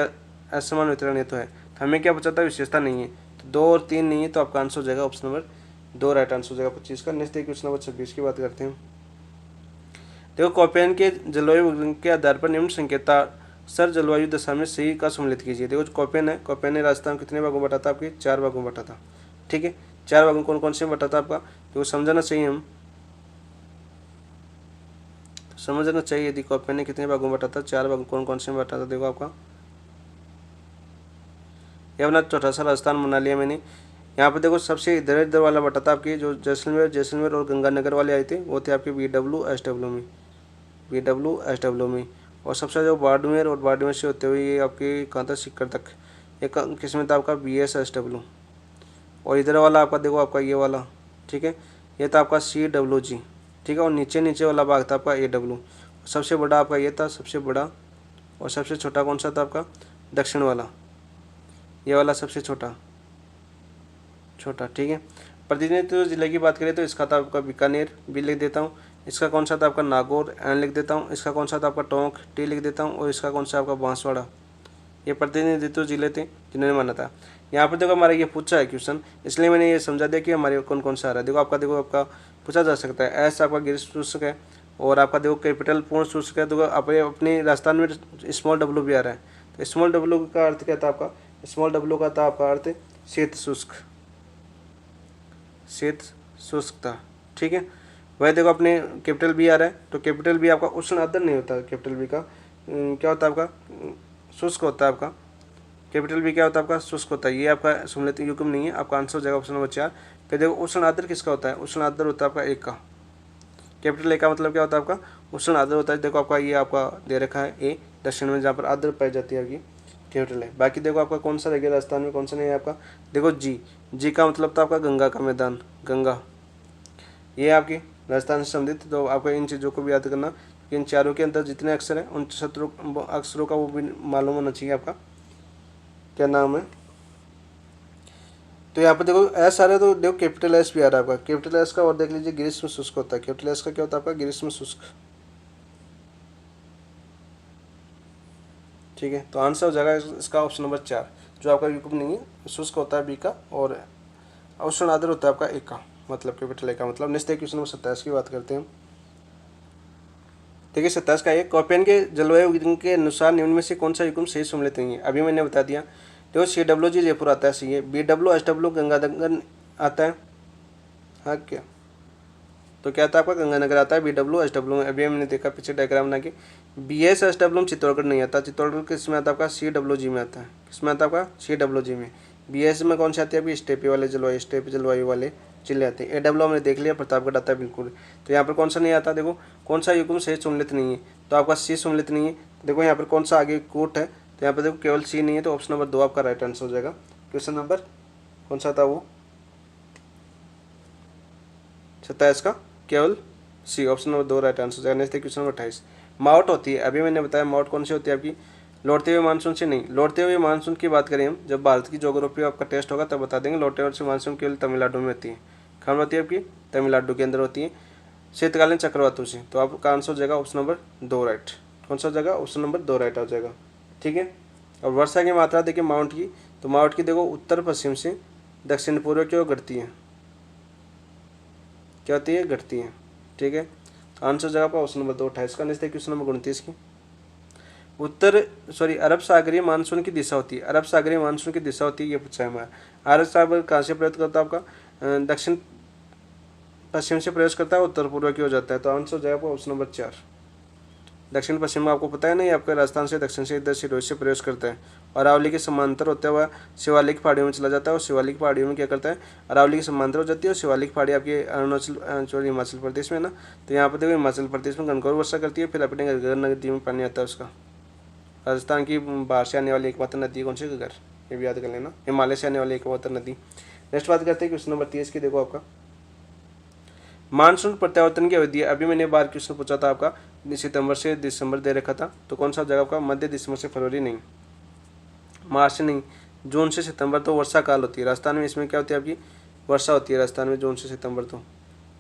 S1: असमान वितरण, ये तो है। तो हमें क्या बचा था, विशेषता नहीं है। तो 2 और 3 नहीं है, तो आपका आंसर हो जाएगा ऑप्शन नंबर 2 राइट आंसर हो जाएगा 25 का। नेक्स्ट क्वेश्चन नंबर 26 की बात करते हैं। देखो कोपेन के जलवायु के आधार पर निम्न संकेताक्षर जलवायु दशा में सही का सम्मिलित कीजिए। देखो कोपेन है, कोपेन ने राजस्थान कितने भागों में बटा था आपके, 4 भागों में बटा था। ठीक है, 4 भागों कौन कौन से में बटा था आपका, तो समझना चाहिए, हम समझना चाहिए। यदि कोपेन ने कितने भागों में बटा था, 4 भागों कौन कौन से में बटा था, देखो आपका ये अपना चौथा सा राजस्थान बना लिया मैंने। यहाँ पे देखो सबसे इधर इधर वाला बटा था आपकी जो जैसलमेर और गंगानगर वाले आए थे, वो थे आपके BWSW में। और सबसे जो बाड़मेर और बाड़मेर से होते हुए ये आपके कहाँ था, सीकर तक, एक किस्म था आपका BSSW। और इधर वाला आपका देखो आपका ये वाला, ठीक है, ये था आपका CWG। ठीक है, और नीचे नीचे वाला भाग था आपका AW। सबसे बड़ा आपका ये था, सबसे बड़ा। और सबसे छोटा कौन सा था आपका, दक्षिण वाला, ये वाला सबसे छोटा। ठीक है। प्रतिनिधित्व जिले की बात करें तो इसका था आपका बीकानेर, बी लिख देता हूँ। इसका कौन सा था आपका नागौर, एन लिख देता हूँ। इसका कौन सा था आपका टोंक, टी लिख देता हूँ। और इसका कौन सा आपका बांसवाड़ा। ये प्रतिनिधित्व जिले थे जिन्होंने माना था। यहाँ पर देखो हमारा ये पूछा है क्वेश्चन, इसलिए मैंने ये समझा दिया कि हमारे कौन कौन सा आ रहा है। देखो आपका पूछा जा सकता है। एस आपका ग्रीष्म शुष्क है, और आपका देखो कैपिटल पूर्ण शुष्क है। देखो अपने राजस्थान में स्मॉल W भी आ रहा है। तो स्मॉल W का अर्थ क्या था आपका, स्मॉल W का था आपका अर्थ शीत शुष्क था। ठीक है, वही देखो अपने कैपिटल B आ रहा है, तो कैपिटल B आपका उष्ण आर्द्र नहीं होता। कैपिटल B का क्या होता है आपका, शुष्क होता है आपका। कैपिटल B क्या होता है आपका, शुष्क होता है। ये आपका सम्मिलित युग्म नहीं है, आपका आंसर हो जाएगा ऑप्शन नंबर 4। फिर देखो उष्ण आर्द्र किसका होता है, उष्ण आर्द्र होता है आपका A का। कैपिटल A का मतलब क्या होता है आपका, उष्ण आर्द्र होता है। देखो आपका ये आपका दे रखा है A, दक्षिण में जहाँ पर आर्द्र पाई जाती है आपकी कैपिटल है। बाकी देखो आपका कौन सा रहेगा राजस्थान में, कौन सा नहीं है आपका, देखो जी का मतलब था आपका गंगा का मैदान, गंगा। ये आपकी राजस्थान से संबंधित। तो आपको इन चीज़ों को भी याद करना, इन चारों के अंदर जितने अक्षर हैं उन अक्षरों का वो भी मालूम होना चाहिए आपका क्या नाम है। तो यहाँ पर देखो एस आ रहा है, तो देखो कैपिटल एस भी आ रहा है आपका, कैपिटल एस का। और देख लीजिए ग्रीष्म शुष्क होता है, कैपिटल एस का क्या होता है आपका, ग्रीष्म शुष्क। ठीक है, तो आंसर हो जाएगा इसका ऑप्शन नंबर 4, जो आपका युग्म नहीं है, शुष्क होता है B का, और उष्ण आर्द्र होता है आपका A का, मतलब कैपिटल A का मतलब। नेक्स्ट क्वेश्चन नंबर 27 की बात करते हैं। देखिए 27 का एक, कोपेन के जलवायु के अनुसार निम्न में से कौन सा युग्म सही सम्मिलित नहीं है। अभी मैंने बता दिया। देखो CWG जयपुर आता है, सी है। BWSW गंगानगर आता है, हाँ क्या, तो क्या आता है आपका गंगानगर आता है, BW HW अभी हमने देखा पीछे डायग्राम बना के। BSHW में चित्तौड़गढ़ नहीं आता, चित्तौड़गढ़ किस में आता है आपका CWG में आता है, किस में आता है आपका CWG में। BS में कौन सी आती है आपकी स्टेपी वाले जलवायु, स्टेपी जलवायु वाले जिले आते हैं। AW हमने देख लिया प्रतापगढ़ आता है बिल्कुल। तो यहाँ पर कौन सा नहीं आता, देखो कौन सा युग्म सही सम्मिलित नहीं है, तो आपका C सम्मिलित नहीं है। देखो यहाँ पर कौन सा आगे कोट है, तो यहाँ पर देखो केवल C नहीं है, तो ऑप्शन नंबर 2 आपका राइट आंसर हो जाएगा। क्वेश्चन नंबर कौन सा था वो 27 का केवल C, option number 2 right answer हो जाएगा। Next question number 28। मावट होती है, अभी मैंने बताया मावट कौन सी होती है आपकी, लौटते हुए मानसून से नहीं। लौटते हुए मानसून की बात करें हम, जब भारत की ज्योग्राफी आपका टेस्ट होगा तब बता देंगे। लौटते हुए मानसून केवल तमिलनाडु में होती है, कहाँ होती है आपकी तमिलनाडु के अंदर होती है, शीतकालीन चक्रवातों से। तो आपका आंसर हो जाएगा ऑप्शन नंबर 2 राइट। कौन सा हो जाएगा, ऑप्शन नंबर 2 राइट हो जाएगा। ठीक है, और वर्षा की मात्रा देखिए माउंट की, तो माउंट की देखो उत्तर पश्चिम से दक्षिण पूर्व की ओर घटती है, क्या होती है, घटती है। ठीक है, तो आंसर हो जाएगा आपका ऑप्शन नंबर 2 28 का। नेक्स्ट क्वेश्चन नंबर 29 की, अरब सागरीय मानसून की दिशा होती है, अरब सागरीय मानसून की दिशा होती है, ये पूछा है हमारा। अरब सागर कहाँ से प्रवेश करता है आपका, दक्षिण पश्चिम से प्रवेश करता है, उत्तर पूर्व की हो जाता है। तो आंसर हो जाएगा आपका ऑप्शन नंबर 4 दक्षिण पश्चिम में। आपको पता है नहीं, आपका राजस्थान से दक्षिण से इधर से से प्रवेश करता है, और अरावली के समांतर होता हुआ शिवालिक पहाड़ियों में चला जाता है, और शिवालिक पहाड़ियों में क्या करता है, अरावली के समांतर हो जाती है, और शिवालिक पहाड़ी आपके अरुणाचल हिमाचल प्रदेश में ना। तो यहाँ पर देखो हिमाचल प्रदेश में घनघोर वर्षा करती है, फिर अपने घग्गर नदी में पानी आता है उसका। राजस्थान की बाहर से आने वाली एकमात्र नदी कौन सी, घग्गर, ये भी याद कर लेना, हिमालय से आने वाली एकमात्र नदी। नेक्स्ट बात करते हैं क्वेश्चन नंबर 30 की। देखो आपका मानसून प्रत्यावर्तन की अवधि, अभी मैंने बार क्वेश्चन पूछा था आपका, सितंबर से दिसंबर दे रखा था, तो कौन सा जगह आपका मध्य दिसंबर से फरवरी नहीं, मार्च से नहीं, जून से सितंबर तो वर्षा काल होती है राजस्थान में, इसमें क्या होती है आपकी वर्षा होती है राजस्थान में जून से सितंबर तो।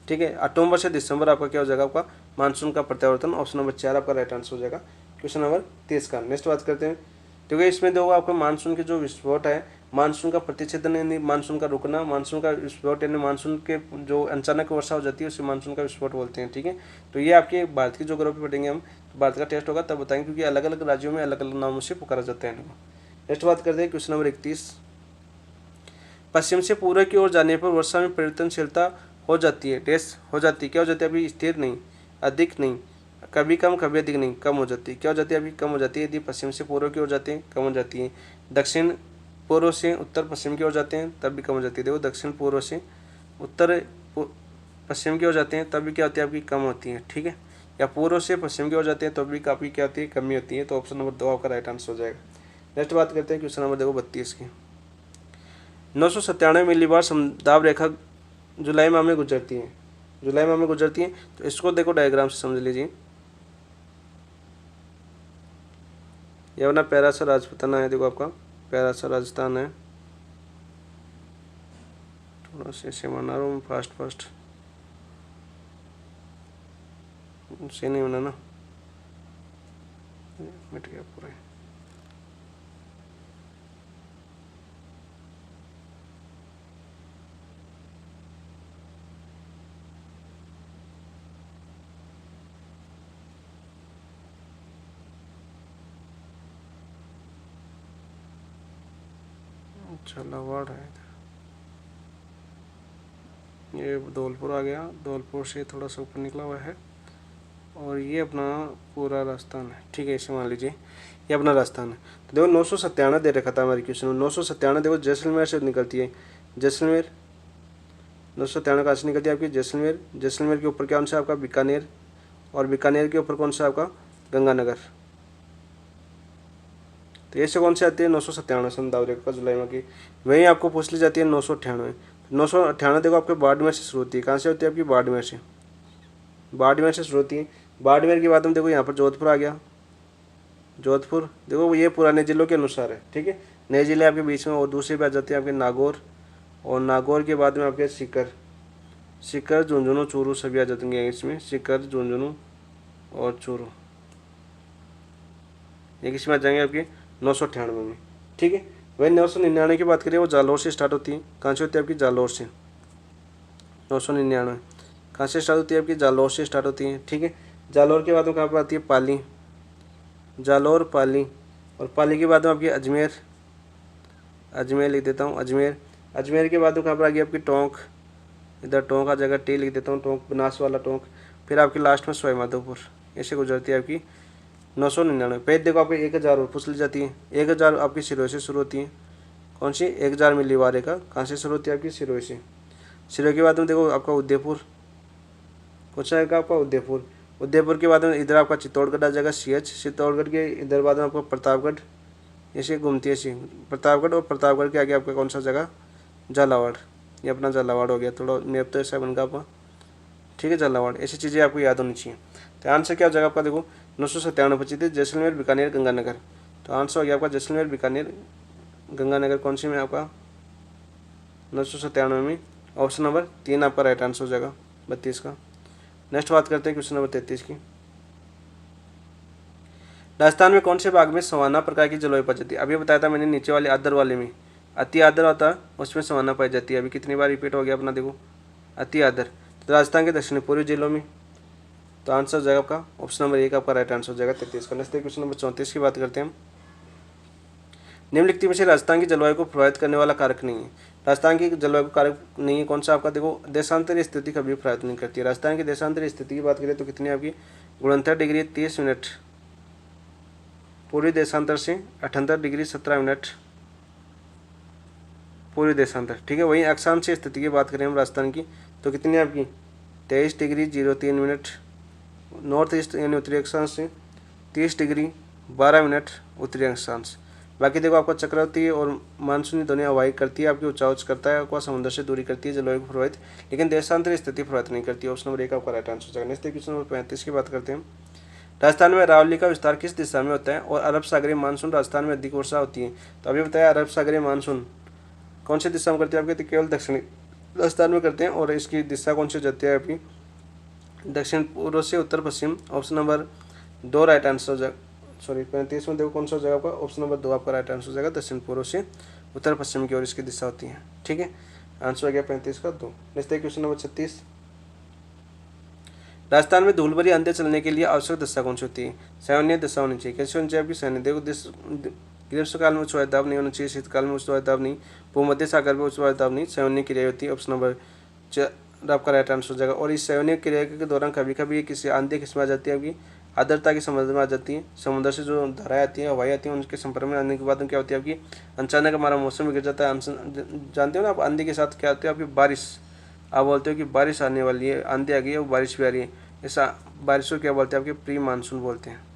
S1: ठीक है, अक्टूबर से दिसंबर आपका क्या हो जाएगा आपका मानसून का प्रत्यावर्तन, ऑप्शन नंबर 4 आपका राइट आंसर हो जाएगा क्वेश्चन नंबर 30 का। नेक्स्ट बात करते हैं, क्योंकि इसमें देखो आपका मानसून के जो विस्फोट है, मानसून का प्रतिच्छेदन यानी मानसून का रुकना, मानसून का विस्फोट यानी मानसून के जो अचानक वर्षा हो जाती है उसे मानसून का विस्फोट बोलते हैं। ठीक है, तो ये आपके भारत की ज्योग्राफी पढ़ेंगे हम, तो भारत का टेस्ट होगा तब बताएंगे, क्योंकि अलग अलग राज्यों में अलग अलग नामों से पुकारा जाता है इनको। नेक्स्ट बात करते हैं क्वेश्चन नंबर 31। पश्चिम से पूर्व की ओर जाने पर वर्षा में परिवर्तनशीलता हो जाती है, टेस्ट हो जाती है, क्या हो जाती है अभी, स्थिर नहीं, अधिक नहीं, कभी कम कभी अधिक नहीं, कम हो जाती है, क्या हो जाती है अभी, कम हो जाती है। यदि पश्चिम से पूर्व की ओर जाते हैं कम हो जाती है, दक्षिण पूर्व से उत्तर पश्चिम की ओर जाते हैं तब भी कम हो जाती है। देखो दक्षिण पूर्व से उत्तर पश्चिम की ओर जाते हैं तब भी क्या होती है आपकी, कम होती है। ठीक है, या पूर्व से पश्चिम की ओर जाते हैं तब भी काफ़ी क्या होती है, कमी होती है। तो ऑप्शन नंबर 2 आपका राइट आंसर हो जाएगा। नेक्स्ट बात करते हैं क्वेश्चन नंबर देखो 32 की। 997 मिलीबार समदाब रेखा जुलाई माह में गुजरती है, जुलाई माह में गुजरती है, तो इसको देखो डायग्राम से समझ लीजिए। ये अपना पैरासा राजपूताना है, देखो आपका पैरासा राजस्थान है, थोड़ा सा ऐसे बना रहा हूँ फास्ट से नहीं बना ना, मिट गया पूरा। झालावाड़ है, ये धौलपुर आ गया, धौलपुर से थोड़ा सा ऊपर निकला हुआ है, और ये अपना पूरा राजस्थान है। ठीक है, इसे मान लीजिए ये अपना राजस्थान है। तो देखो 997 दे रखा था हमारे क्वेश्चन में, 997 देखो जैसलमेर से निकलती है, जैसलमेर 997 कहाँ से निकलती है आपकी, जैसलमेर, जैसलमेर के ऊपर कौन सा आपका बीकानेर, और बीकानेर के ऊपर कौन सा आपका गंगानगर। तो ऐसे कौन से आती है 997 समदाब रेखा जुलाई माह की। वहीं आपको पूछ ली जाती है 998। 998 देखो आपके बाड़मेर से शुरू होती है, कहाँ से होती है आपकी बाड़मेर से, बाड़मेर से शुरू होती है। बाड़मेर के बाद में देखो यहाँ पर जोधपुर आ गया, जोधपुर देखो ये पुराने जिलों के अनुसार है। ठीक है, नए जिले आपके बीच में, और दूसरी बात जाती है आपके नागौर, और नागौर के बाद में आपके सीकर, सीकर झुंझुनू चूरू सभी आ जाएंगे इसमें, सीकर झुंझुनू और चूरू ये किस में आ जाएंगे आपके 998 में। ठीक है, वही 999 की बात करें वो जालौर से स्टार्ट होती है, कहाँ से होती है आपकी जालौर से, 999 कहाँ से स्टार्ट होती है आपकी जालौर से स्टार्ट होती है। ठीक है, जालौर के बाद में कहाँ पर आती है पाली, जालौर पाली, और पाली के बाद में आपकी अजमेर, अजमेर लिख देता हूँ अजमेर, अजमेर के बाद में कहाँ पर आ गई आपकी टोंक, इधर टोंक आ जाएगा, टी लिख देता हूँ, टोंक बनास वाला टोंक। फिर आपकी लास्ट में सवाई माधोपुर, ऐसे गुजरती है आपकी 999। पेज देखो आपको 1000 और पूछ ली जाती है। 1000 आपकी सिरोही से शुरू होती है। कौन सी? 1000 मिली वारे का कहाँ से शुरू होती है? आपकी सिरोही से। सिरोही के बाद में देखो आपका उदयपुर, कौन सा आएगा आपका? उदयपुर। उदयपुर के बाद में इधर आपका चित्तौड़गढ़ आ जाएगा, CH। चित्तौड़गढ़ के इधर बाद में आपको प्रतापगढ़, ऐसे घूमती है ऐसी प्रतापगढ़। और प्रतापगढ़ के आगे आपका कौन सा जगह? झालावाड़। ये अपना झालावाड़ हो गया। थोड़ा मैप तो ऐसा बन गया आपका, ठीक है, झालावाड़। ऐसी चीज़ें आपको याद होनी चाहिए। तो आंसर क्या हो जाएगा आपका? देखो 997 बची थी, जैसलमेर, बीकानेर, गंगानगर। तो आंसर हो गया आपका जैसलमेर, बीकानेर, गंगानगर। कौन सी में आपका? 997 में ऑप्शन नंबर 3 आपका राइट आंसर हो जाएगा 32 का। नेक्स्ट बात करते हैं क्वेश्चन नंबर 33 की। राजस्थान में कौन से भाग में सवाना प्रकार की जलवायु पाई जाती है? अभी बताया था मैंने नीचे वाले आर्द्र वाले में अति आर्द्र होता है, उसमें सवाना पाई जाती है। अभी कितनी बार रिपीट हो गया अपना, देखो अति आर्द्र। तो राजस्थान के दक्षिणी पूर्वी जिलों में। तो आंसर हो जाएगा आपका ऑप्शन नंबर 1 आपका राइट आंसर हो जाएगा 33 का। नेक्स्ट क्वेश्चन नंबर 34 की बात करते हैं हम। निम्नलिखित में से राजस्थान की जलवायु को प्रभावित करने वाला कारक नहीं है। राजस्थान की जलवायु को कारक नहीं है कौन सा आपका? देखो देशांतरीय स्थिति कभी प्रभावित नहीं करती है। राजस्थान की देशांतरीय स्थिति की बात करें तो कितनी आपकी? 69 डिग्री 30 मिनट पूर्वी देशांतर से, 78 डिग्री 17 मिनट पूर्वी देशांतर, ठीक है। वहीं अक्षांशीय स्थिति की बात करें हम राजस्थान की तो कितनी आपकी? 23 डिग्री 03 मिनट नॉर्थ ईस्ट यानी उत्तरी अक्षांश से, 30 डिग्री 12 मिनट उत्तरी अक्षांश। बाकी देखो आपका चक्रवाती और मानसूनी दोनों हवाई करती है, आपकी ऊंचा उच्च करता है, आपको समुद्र से दूरी करती है, जलवायु को प्रभावित, लेकिन देशांतरीय स्थिति प्रभावित नहीं करती। ऑप्शन नंबर 1 आपका राइट आंसर हो जाएगा। नेक्स्ट क्वेश्चन नंबर 35 की बात करते हैं। राजस्थान में अरावली का विस्तार किस दिशा में होता है और अरब सागरीय मानसून राजस्थान में अधिक वर्षा होती है? तो अभी बताया अरब सागरीय मानसून कौन सी दिशा में करती है आपके? तो केवल दक्षिणी राजस्थान में करते हैं। और इसकी दिशा कौन सी जाती है आपकी? दक्षिण पूर्व से उत्तर पश्चिम। ऑप्शन नंबर 2 राइट आंसर हो जाएगा। सॉरी 35 में देखो कौन सा हो जाएगा आपका? ऑप्शन नंबर 2 आपका राइट आंसर हो जाएगा। दक्षिण पूर्व से उत्तर पश्चिम की ओर इसकी दिशा होती है, ठीक है। आंसर हो गया 35 का 2। Next question number 36। राजस्थान में धूल भरी आंधी चलने के लिए आवश्यक दशा कौन सी होती है? सैन्य दशा होनी चाहिए। कैसी होनी चाहिए आपकी? सैन्य। देखो ग्रीष्मकाल में उच्च वायु दाब नहीं होना चाहिए, शीतकाल में उच्च वायु दाब नहीं, भूमध्य सागर में उच्च वायु दाब नहीं, सैन्य क्रिया होती है। ऑप्शन नंबर 4 आपका राइट आंसर हो जाएगा। और इस सैन्य क्रिया के दौरान कभी कभी किसी आंधी किस्म आ जाती है आपकी आर्द्रता की समुद्र में आ जाती है। समुद्र से जो धाराएं आती है, हवाएं आती हैं, उनके संपर्क में आने के बाद क्या होती है आपकी? अचानक हमारा मौसम गिर जाता है। जानते हो ना आप, आंधी के साथ क्या होती है आपकी? बारिश। आप बोलते हो कि बारिश आने वाली है, आंधी आ गई है, वो बारिश भी आ रही है। ऐसा बारिश को क्या बोलते हैं आपके? प्री मानसून बोलते हैं।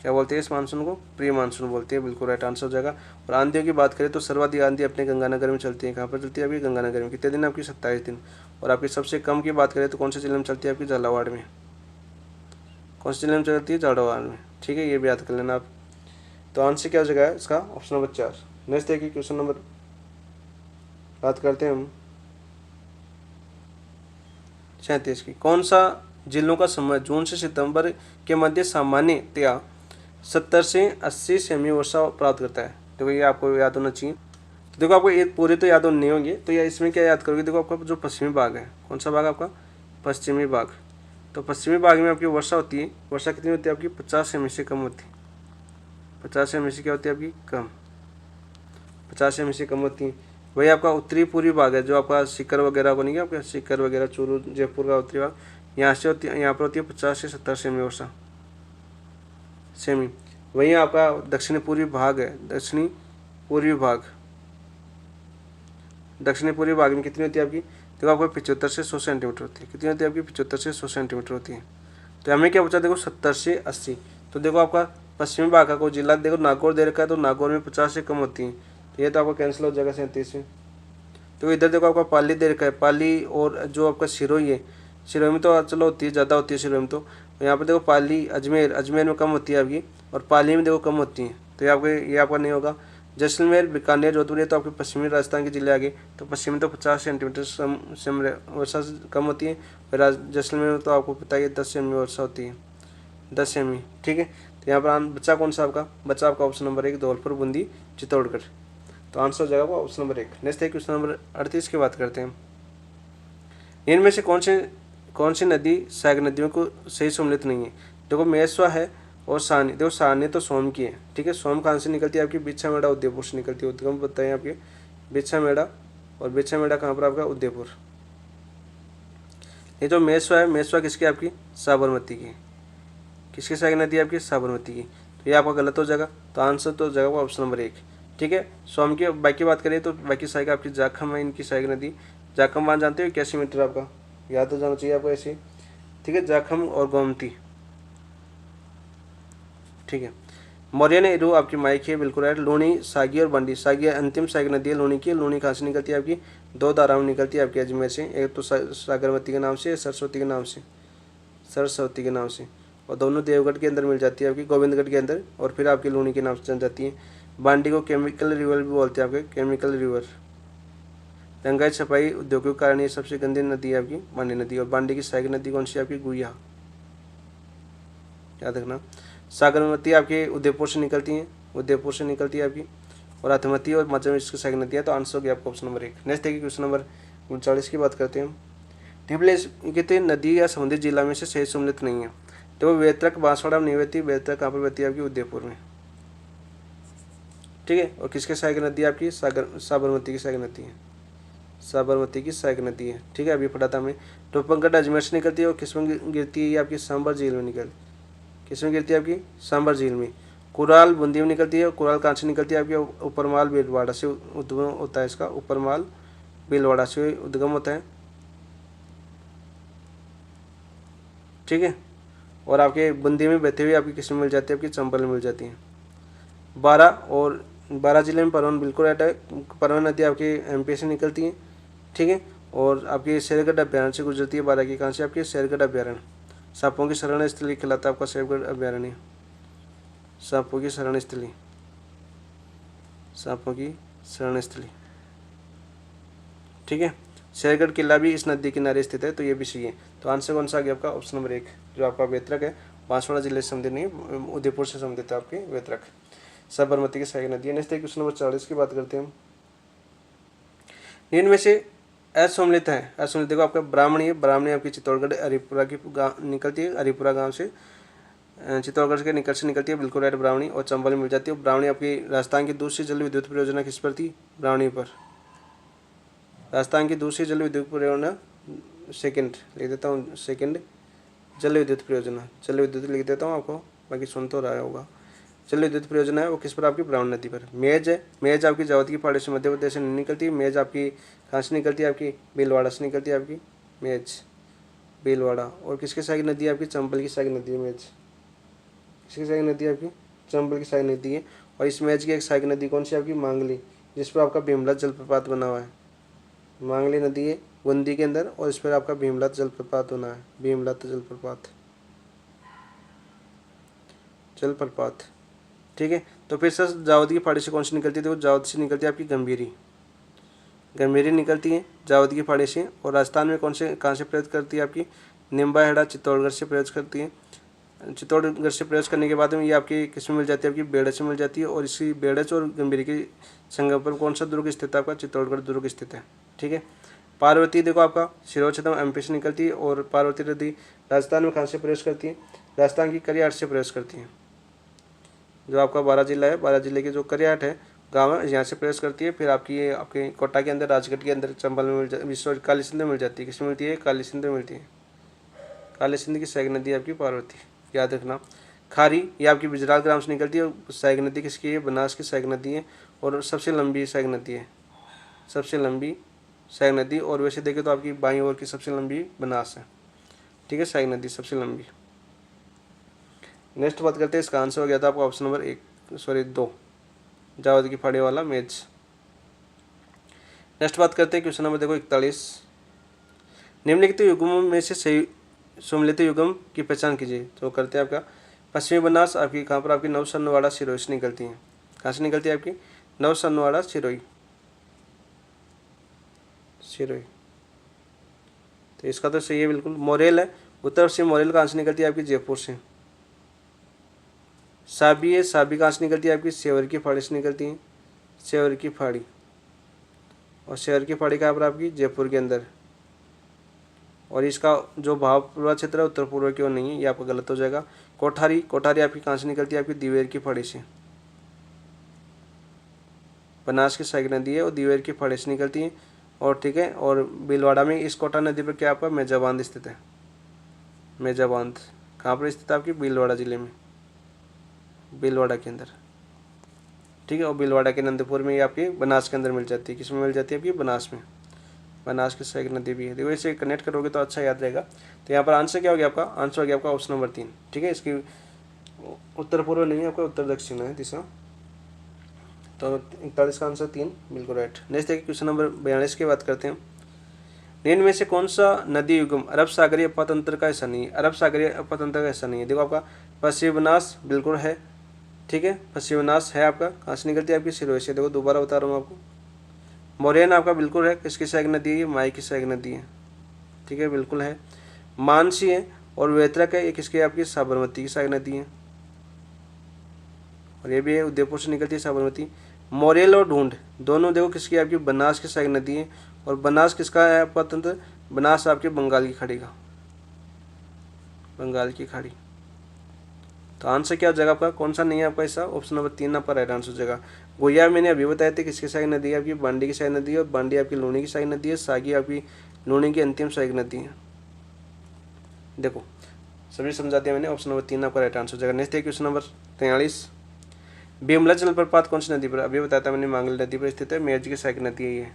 S1: क्या बोलते हैं इस मानसून को? प्री मानसून बोलते हैं। बिल्कुल राइट आंसर हो जाएगा। और आंधियों की बात करें तो सर्वाधिक आंधी अपने गंगानगर में चलती है। कहाँ पर चलती है आपकी? गंगानगर में। कितने दिन आपकी? 27 दिन। और आपकी सबसे कम की बात करें तो कौन से जिले में चलती है आपकी? झालावाड़ में। कौन से जिले में चलती है? झालावाड़ में, ठीक है, ये भी याद कर लेना आप। तो आंसर क्या हो जाएगा इसका? Option number 4। नेक्स्ट देखिए क्वेश्चन नंबर बात करते हैं हम 37 की। कौन सा जिलों का समय जून से सितंबर के मध्य सामान्यतया 70 से 80 सेमी वर्षा प्राप्त करता है? देखो ये आपको याद होना चाहिए। देखो आपको ये पूरे तो याद नहीं होंगे, तो ये इसमें क्या याद करोगे? देखो आपका जो पश्चिमी भाग है, कौन सा भाग आपका? पश्चिमी भाग। तो पश्चिमी भाग में आपकी वर्षा होती है। वर्षा कितनी होती है आपकी? 50 सेमी से कम होती है। 50 सेमी से क्या होती है आपकी? कम। 50 सेमी से कम होती है। वही आपका उत्तरी पूर्वी भाग है, जो आपका सीकर वगैरह को नहीं है आपका? सीकर वगैरह, चूरू, जयपुर का उत्तरी भाग, यहाँ से होती है, यहाँ पर होती है 50 से 70 सेमी वर्षा सेमी। वहीं आपका दक्षिणी पूर्वी भाग है, दक्षिणी पूर्वी भाग। दक्षिणी पूर्वी भाग में कितनी होती है आपकी? देखो आपको 75 से 100 सेंटीमीटर होती है। कितनी होती है आपकी? 75 से 100 सेंटीमीटर होती है। तो हमें क्या बचा? देखो 70 से 80। तो देखो आपका पश्चिमी भाग का कोई जिला देखो नागौर दे रखा है, तो नागौर में 50 से कम होती है। तो ये तो आपका कैंसिल हो जाएगा 37 से। तो इधर देखो आपका पाली दे रखा है, पाली और जो आपका सिरोही है, सिरोही में तो चलो होती है, ज़्यादा होती है सिरोही में। तो यहाँ पे देखो पाली, अजमेर, अजमेर में कम होती है आपकी, और पाली में देखो कम होती है। तो ये आपका नहीं होगा। जैसलमेर, बीकानेर, जोधपुर, ये तो आपके पश्चिमी राजस्थान के जिले आ गए। तो पश्चिम में तो 50 सेंटीमीटर वर्षा कम होती है, और जैसलमेर में तो आपको पता है 10 सेमी वर्षा होती है, 10 सेमी, ठीक है। तो यहाँ पर बच्चा कौन सा आपका? बच्चा आपका ऑप्शन नंबर 1 धौलपुर, बूंदी, चित्तौड़गढ़। तो आंसर हो जाएगा ऑप्शन नंबर 1। नेक्स्ट है क्वेश्चन नंबर 38 की बात करते हैं। इनमें से कौन सी नदी सहायक नदियों को सही सम्मिलित नहीं है? देखो मेस्वा है और सानी। देखो सानी तो सोम की है, ठीक है। सोम कहाँ से निकलती है आपकी? बिच्छा मेड़ा, उदयपुर से निकलती है। उद्गम बताएं आपके बिच्छा मेड़ा, और बिच्छा मेड़ा कहाँ पर आपका? उदयपुर। ये जो मेसवा है, मेसवा किसकी आपकी साबरमती की, किसकी सहायक नदी है आपकी साबरमती की, तो ये आपका गलत हो जाएगा। तो आंसर तो हो जाएगा वो ऑप्शन नंबर 1। ठीक है। सो हम की बाकी बात करें तो बाकी सहायक आपकी जाखम है, इनकी सहायक नदी। जाखम बांध जानते हो 81 मीटर, आपका याद हो जाना चाहिए आपको ऐसे। ठीक है, जाखम और गोमती। ठीक है। मौर्य ने रू आपकी माइक है, बिल्कुल राइट। लूणी, सागी और बंडी। सागी अंतिम सहायक नदी है लूणी की। लूणी कहाँ से निकलती है आपकी, 2 धाराओं में निकलती है आपकी अजमेर से, एक तो सागरमती के नाम से, सरस्वती के नाम से, सरस्वती के नाम से, और दोनों देवगढ़ के अंदर मिल जाती है आपकी, गोविंदगढ़ के अंदर, और फिर आपकी लूणी के नाम से जान जाती है। बांडी को केमिकल रिवर भी बोलते हैं आपके, केमिकल रिवर। रंगाई छपाई उद्योगों के कारण ये सबसे गंदी नदी है आपकी बांडी नदी। और बांडी की सहायक नदी कौन सी है आपकी, गुइया, याद रखना। सागरमती आपके उदयपुर से निकलती हैं, उदयपुर से निकलती है आपकी, और अथमती और मध्य में इसकी सहायक नदी है। तो आंसर हो गया आपका ऑप्शन नंबर 1। नेक्स्ट देखिए क्वेश्चन नंबर 39 की बात करते हैं हम। कहते नदी या समुद्री जिला में से सही सम्मिलित नहीं है, तो वो वेत्रक बांसवाड़ा में नहीं बहती। वेत्रक कहाँ पर बहती है आपकी, उदयपुर में। ठीक है। और किसके सहायक नदी है आपकी, साबरमती की सहायक नदी है, साबरमती की सहायक नदी है। ठीक है, अभी पढ़ा था हमें। टोपंगढ़ अजमेर से निकलती है, और किसमें गिरती है ये आपकी सांबर झील में किसमें गिरती है आपकी सांबर झील में। कुराल बूंदी में निकलती है, और कुराल कहाँ से निकलती है आपकी, ऊपरमाल भीलवाड़ा से उद्गम होता है इसका, ऊपरमाल भीलवाड़ा से उद्गम होता है। ठीक है। और आपके बूंदी में बहते हुए आपकी किस्में मिल जाती है, आपकी चंबल में मिल जाती है। 12 और 12 जिले में परवन बिल्कुल राइट है। परवन नदी आपकी एमपी से निकलती है। ठीक है। और आपकी शेरगढ़ अभ्यारण्य से गुजरती है। 12 की कहाँ से आपकी शेरगढ़ अभ्यारण्य। सांपों की शरण स्थली कहलाता है आपका शेरगढ़ अभ्यारण्य, सांपों की शरण स्थली, सांपों की शरण स्थली। ठीक है। शेरगढ़ किला भी इस नदी किनारे स्थित है, तो ये भी सही है। तो आंसर कौन सा आ गया आपका, ऑप्शन नंबर 1, जो आपका वेत्रक है, बांसवाड़ा जिले से संबंधित नहीं, उदयपुर से संबंधित है आपकी वेत्रक, साबरमती की सहायक नदी है। नेक्स्ट क्वेश्चन नंबर 40 की बात करते हैं हम। इनमें से असम्मिलित है, असम्मिलित देखो आपका ब्राह्मणी है। ब्राह्मणी आपकी चित्तौड़गढ़ हरिपुरा की निकलती है, हरिपुरा गांव से, चित्तौड़गढ़ के निकट से निकलती है, बिल्कुल राइट ब्राह्मणी, और चंबल में मिल जाती है। ब्राह्मणी आपकी राजस्थान की दूसरी जल विद्युत परियोजना किस पर थी, ब्राह्मणी पर। राजस्थान की दूसरी जल विद्युत परियोजना, सेकंड लिख देता हूँ, सेकंड जल विद्युत परियोजना, जल विद्युत लिख देता हूँ आपको, बाकी सुन तो रहा होगा। जल विद्युत परियोजना है वो किस पर आपकी, ब्राह्मण नदी पर। मेज है, मेज आपकी जावत की पहाड़ी से मध्य प्रदेश से नहीं निकलती। मेज आपकी कहाँ से निकलती है, आपकी भीलवाड़ा से निकलती है आपकी मेज, भीलवाड़ा। और किसकी सहायक नदी है आपकी, चंबल की सहायक नदी है मेज। किसकी सहायक नदी है आपकी, चंबल की सहायक नदी है। और इस मेज की एक सहायक नदी कौन सी आपकी, मांगली, जिस पर आपका भीमलत जलप्रपात बना हुआ है। मांगली नदी है बूंदी के अंदर, और इस पर आपका भीमलत जलप्रपात बना है, भीमलत जलप्रपात, जलप्रपात। ठीक है। तो फिर सर जावद की पहाड़ी से कौन सी निकलती है, तो जावद से निकलती है आपकी गंभीरी, गंभीरी निकलती है जावद की पहाड़ी से। और राजस्थान में कौन से कहाँ से प्रयोग करती है आपकी, निम्बाहेड़ा चित्तौड़गढ़ से प्रयोग करती है। चित्तौड़गढ़ से प्रयोग करने के बाद में ये आपकी किस में मिल जाती है, आपकी बेड़च में मिल जाती है। और इसी बेड़च और गंभीरी के संगम पर कौन सा दुर्ग स्थित है आपका, चित्तौड़गढ़ दुर्ग स्थित है। ठीक है। पार्वती देखो आपका सिरोचतम एमपी से निकलती है, और पार्वती नदी राजस्थान में कहाँ से प्रवेश करती है, राजस्थान की करियाट से प्रवेश करती है। जो आपका 12 जिला है, 12 जिले के जो करियाट है गाँव है, यहाँ से प्रवेश करती है। फिर आपकी ये आपके कोटा के अंदर, राजगढ़ के अंदर, चंबल में मिल काली सिंध में मिल जाती है। किसमें मिलती है, काली सिंध में मिलती है। काली सिंध की सहायक नदी है आपकी पार्वती, याद रखना। खारी ये आपकी गुजरात ग्राम से निकलती है। सहायक नदी किसकी है, बनास की सहायक नदी है, और सबसे लंबी सहायक नदी है, सबसे लंबी सहायक नदी। और वैसे देखें तो आपकी बाईं ओर की सबसे लंबी बनास है। ठीक है, सहायक नदी सबसे लंबी। नेक्स्ट बात करते हैं, इसका आंसर हो गया था आपका ऑप्शन नंबर 2, जावद की फाड़ी वाला मेज। नेक्स्ट बात करते हैं क्वेश्चन नंबर देखो 41। निम्नलिखित युग्मों में से सही सम्मिलित युग्म की पहचान कीजिए। तो करते हैं आपका पश्चिमी बनास आपकी कहाँ पर, आपकी नवसनवाड़ा सिरोही से निकलती है। कहाँ से निकलती है आपकी, नवसनवाड़ा सिरोही, सिरोही। तो इसका तो सही है बिल्कुल। मोरेल है, उत्तर पश्चिम मोरेल कहाँ से निकलती है आपकी, जयपुर से। साबी है, साबी कहाँ से निकलती है आपकी, सेवर की फाड़ी से निकलती है, सेवर की फाड़ी। और सेवर की फाड़ी कहाँ पर आपकी, जयपुर के अंदर। और इसका जो भाव पूर्वा क्षेत्र है उत्तर पूर्व की ओर नहीं है, ये आपका गलत हो जाएगा। कोठारी, कोठारी आपकी कहाँ से निकलती है, आपकी दिवेर की फाड़ी से। बनास की सहायक नदी है और दिवेर की फाड़ी से निकलती है। और ठीक है, और भीलवाड़ा में इस कोटा नदी पर क्या आपका मेजा बांध स्थित है। मेजा बांध कहाँ पर स्थित है आपकी, भीलवाड़ा जिले में, भीलवाड़ा के अंदर, ठीक है। और भीलवाड़ा के नंदपुर में ये आपकी बनास के अंदर मिल जाती है। किसमें मिल जाती है आपकी, बनास में, बनास की सहायक नदी भी है। देखो इसे कनेक्ट करोगे तो अच्छा याद रहेगा। तो यहाँ पर आंसर क्या हो गया आपका, आंसर हो गया आपका ऑप्शन नंबर 3, ठीक है। इसकी उत्तर पूर्व नहीं है आपका, उत्तर दक्षिण है दिशा। तो 41 का आंसर 3 बिल्कुल राइट। नेक्स्ट देखिए क्वेश्चन नंबर 42 की बात करते हैं। निम्न में से कौन सा नदी युग्म अरब सागरीय अपतंत्र का हिस्सा नहीं है, अरब सागरीय अपतंत्र का हिस्सा नहीं है। देखो आपका पश्चिम बनास बिल्कुल है, ठीक है, पश्चिम बनास है आपका, कहाँ से निकलती है आपकी, सिरोही से। देखो दोबारा बता रहा हूँ आपको। मोरैन आपका बिल्कुल है, किसकी सहायक नदी है, माई की सहायक नदी है, ठीक है, बिल्कुल है। मानसी है और वेतरक है, ये किसकी आपकी, साबरमती की सहायक नदी है, और ये भी है, उदयपुर से निकलती है साबरमती। मोरेल और ढूंढ दोनों देखो किसकी आपकी, बनास की सहायक नदी है। और बनास किसका है आपका तंत्र, बनास आपके बंगाल की खाड़ी का, बंगाल की खाड़ी। तो आंसर क्या हो जाएगा आपका, कौन सा नहीं है आपका हिस्सा, ऑप्शन नंबर 3 आपका राइट आंसर हो जाएगा। गोया मैंने अभी बताया था किसकी सहायक नदी है आपकी, बांडी की सहायक नदी है, और बांडी आपकी लूणी की सहायक नदी है, सागी आपकी लूणी की अंतिम सहायक नदी है। देखो सभी समझा दिया मैंने, ऑप्शन नंबर 3 आपका राइट आंसर हो जाएगा। नेक्स्ट है क्वेश्चन नंबर 43। बीमला जलप्रपात कौन सी नदी पर, अभी बताया था मैंने, मांगल नदी पर स्थित है, मेज की सहायक नदी है ये,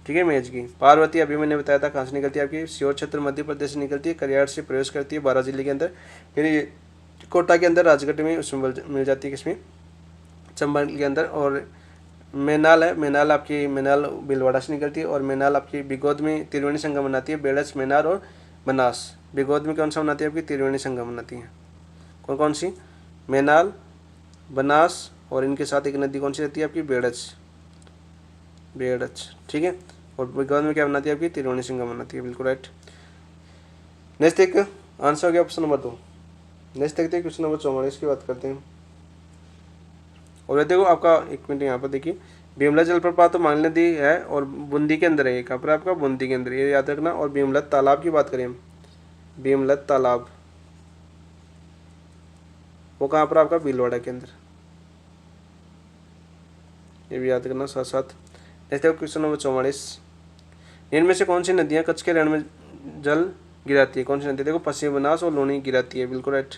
S1: ठीक है, मेज की। पार्वती अभी मैंने बताया था कहाँ से निकलती है आपकी, सीहोर क्षेत्र मध्य प्रदेश से निकलती है, करियार से प्रवेश करती है बारां जिले के अंदर, फिर ये कोटा के अंदर राजगढ़ में उसमें मिल जाती है, किसमें, चंबल के अंदर। और मैनाल है, मैनाल आपकी, मैनाल भीलवाड़ा से निकलती है, और मैनाल आपकी बिगोद में त्रिवेणी संगम बनाती है, बेड़च, मैनार और बनास। बिगोद में कौन सा बनाती है आपकी, त्रिवेणी संगम बनाती है। कौन कौन सी, मैनाल, बनास, और इनके साथ एक नदी कौन सी रहती है आपकी, बेड़च, बेड़च, ठीक है। और बिगोद में क्या बनाती है आपकी, त्रिवेणी संगम बनाती है, बिल्कुल राइट। नेक्स्ट एक आंसर हो गया ऑप्शन नंबर 2। नेक्स्ट देखते हैं क्वेश्चन नंबर 44 की बात करते हैं। और देखो आपका एक मिनट यहाँ पर देखिए, भीमला जलप्रपात तो मांगल नदी है और बूंदी के अंदर है, कहाँ पर आपका, बूंदी के अंदर, ये याद रखना। और भीमलत तालाब की बात करें हम, भीमलत तालाब वो कहाँ पर आपका, भीलवाड़ा के अंदर, ये भी याद करना साथ साथ। नेक्स्ट देखो क्वेश्चन नंबर 44। इनमें से कौन सी नदियाँ कच्छ के रण में जल गिराती है, कौन सी नदी, देखो पश्चिम बनास और लूणी गिराती है, बिल्कुल राइट।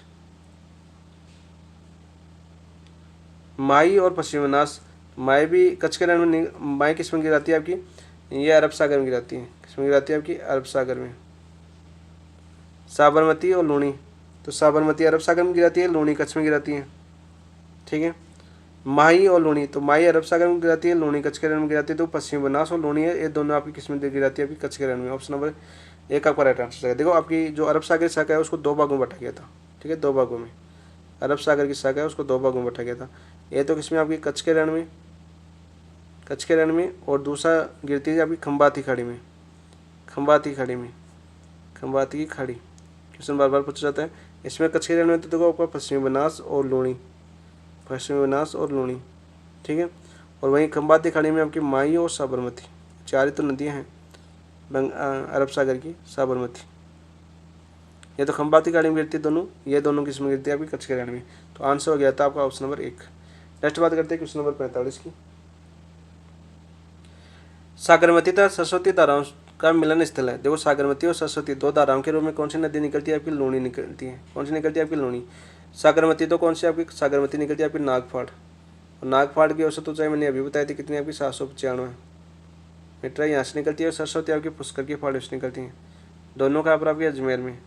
S1: माई और पश्चिम बनास, माई भी कच्छ के रण में, माई किस में गिराती है आपकी, ये अरब सागर में गिराती है, किसमें गिराती है आपकी, अरब सागर में। साबरमती और लूणी, तो साबरमती अरब सागर में गिराती है, लूणी कच्छ में गिराती है, ठीक है। माही और लूणी, तो माही अरब सागर में गिराती है, लूणी कच्छ के रण में गिराती है। तो पश्चिम बनास और लूणी है, ये दोनों आपकी किस में गिराती है, आपकी कच्छ के रण में। ऑप्शन नंबर 1 आपका राइट आंसर है। देखो आपकी जो अरब सागर की शाखा है उसको 2 भागों में बांटा गया था, ठीक है, 2 भागों में अरब सागर की शाखा है उसको 2 भागों में बांटा गया था। ये तो किसमें आपकी, कच्छ के रण में, कच्छ के रण में, और दूसरा गिरती है आपकी खंबाती खाड़ी में, खंबाती खाड़ी में, खंबाती की खाड़ी। क्वेश्चन बार बार पूछा जाता है इसमें। कच्छ के रण में तो देखो आपका पश्चिमी बनास और लूणी, पश्चिमी बनास और लूणी, ठीक है। और वहीं खंबाती खाड़ी में आपकी माई और साबरमती, 4 ही तो नदियाँ हैं अरब सागर की, साबरमती। ये तो खंबाती खाड़ी में गिरती है दोनों, ये दोनों किस में गिरती है आपकी, कच्छ के रण में। तो आंसर हो गया था आपका ऑप्शन नंबर 1। नेक्स्ट बात करते हैं क्वेश्चन नंबर 45 की। साबरमती तथा सरस्वती धाराओं का मिलन स्थल है। देखो साबरमती और सरस्वती 2 धाराओं के रूप में कौन सी नदी निकलती है आपकी, लूणी निकलती है। कौन सी निकलती है आपकी, लूणी। साबरमती तो कौन सी आपकी, साबरमती निकलती है आपकी नागफाड़, और नागफाड़ की औसत ऊंचाई मैंने अभी बताई थी कितनी आपकी, 795 मीटर यहाँ से निकलती है। और सरस्वती आपकी पुष्कर की फाड़ से निकलती है, दोनों कहाँ पर आपकी, अजमेर में,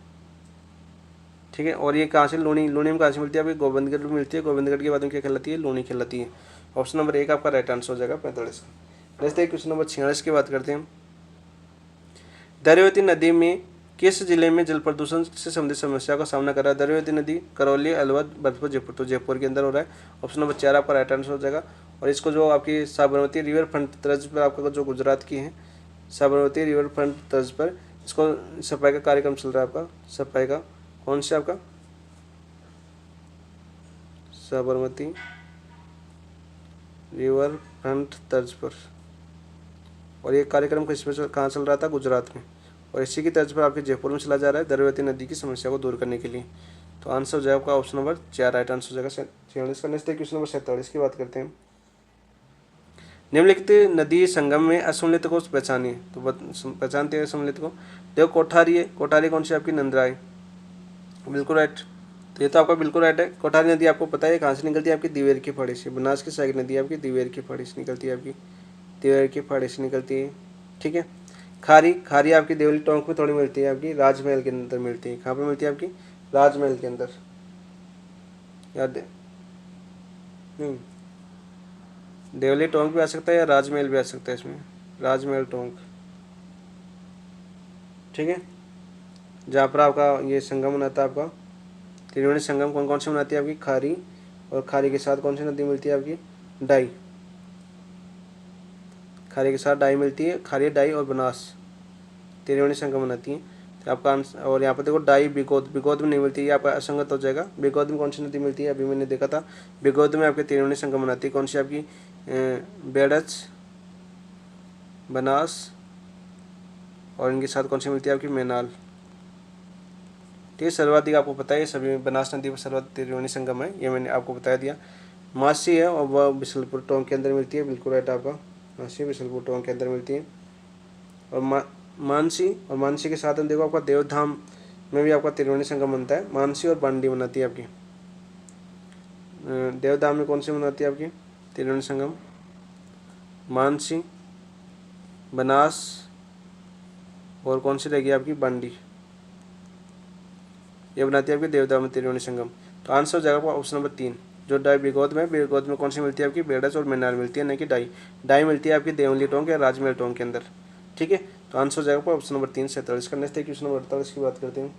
S1: ठीक है। और ये कहाँ से, लूणी, लूणी में कहाँ से मिलती है आपकी, गोविंदगढ़ में मिलती है। गोविंदगढ़ के बाद में क्या कहलाती है, लूणी कहलाती है। ऑप्शन नंबर 1 आपका राइट आंसर हो जाएगा 45 का। नेक्स्ट है क्वेश्चन नंबर 46 की बात करते हैं। दरियावती नदी में किस जिले में जल प्रदूषण से संबंधित समस्या का सामना कर रहा है। दरियावती नदी करौली, अलवर, भरतपुर, जयपुर, तो जयपुर के अंदर हो रहा है। ऑप्शन नंबर 4 आपका राइट आंसर हो जाएगा। और इसको जो आपकी साबरमती रिवर फ्रंट तर्ज पर आपका जो गुजरात की है, साबरमती रिवर फ्रंट तर्ज पर इसको सफाई का कार्यक्रम चल रहा है आपका, सफाई का, कौन सा आपका, साबरमती रिवर फ्रंट तर्ज पर। और ये कार्यक्रम किस में कहाँ चल रहा था, गुजरात में। और इसी की तर्ज पर आपके जयपुर में चला जा रहा है, दरियावती नदी की समस्या को दूर करने के लिए। तो आंसर हो जाएगा आपका ऑप्शन नंबर 4 राइट आंसर हो जाएगा 46 का। नेक्स्ट क्वेश्चन नंबर 47 की बात करते हैं। निम्नलिखित नदी संगम में असमलित को पहचानिए। तो पहचानते हैं असमलित को। देखो कोठारी है, कोठारी कौन सी आपकी नंदराई, बिल्कुल राइट। तो ये तो आपका बिल्कुल राइट है। कोठारी नदी आपको पता है कहाँ से निकलती है, आपकी दिवेर की फाड़ी से। बनास की सहायक नदी आपकी दिवेर की फाड़ी से निकलती है, आपकी दिवेर की फाड़ी से निकलती है, ठीक है। खारी, खारी आपकी देवली टोंक में थोड़ी मिलती है, आपकी राजमहल के अंदर मिलती है। कहाँ पे मिलती है, आपकी राजमहल के अंदर, याद है नहीं, देवली टोंक भी आ सकता है या राजमहल भी आ सकता है इसमें, राजमहल टोंक, ठीक है। जहाँ पर आपका ये संगम बनाता है, आपका त्रिवेणी संगम कौन कौन सी बनाती है, आपकी खारी, और खारी के साथ कौन सी नदी मिलती है, आपकी डाई, खारी के साथ डाई मिलती है, खारी डाई और बनास त्रिवेणी संगम बनाती है। तो आपका आंसर, और यहाँ पर देखो डाई बिगोद, बिगोद में नहीं मिलती है, ये आपका असंगत हो जाएगा। बिगोद में कौन सी नदी मिलती है, अभी मैंने देखा था, बिगोद में आपके त्रिवेणी संगम बनाती है, कौन सी आपकी बेड़च, बनास, और इनके साथ कौन सी मिलती है, आपकी मैनाल, ठीक है। सर्वाधिक आपको पता है सभी बनास नदी पर सर्वाधिक त्रिवेणी संगम है, ये मैंने आपको बता दिया। मासी है और वह बिशलपुर टोंक के अंदर मिलती है, बिल्कुल राइट आपका, मासी बिशलपुर टोंक के अंदर मिलती है। और मानसी, और मानसी के साथ हम देखो आपका देवधाम में भी आपका त्रिवेणी संगम बनता है। मानसी और बांडी बनाती है आपकी, देवधाम में कौन सी बनाती है आपकी त्रिवेणी संगम, मानसी, बनास, और कौन सी रहेगी आपकी बांडी, ये बनाती है आपकी देवधाम में त्रिवेणी संगम। तो आंसर हो जाएगा आपका ऑप्शन नंबर 3, जो डाई बिगोद में, बिगोद में कौन सी मिलती है, आपकी बेड़च और मैनाल मिलती है, नहीं कि डाई, डाई मिलती है आपकी देवली टोंक या राजमहल टोंक के अंदर, ठीक है। तो आंसर हो जाएगा ऑप्शन नंबर 3 47 का। नेक्स्ट क्वेश्चन नंबर 48 की बात करते हैं।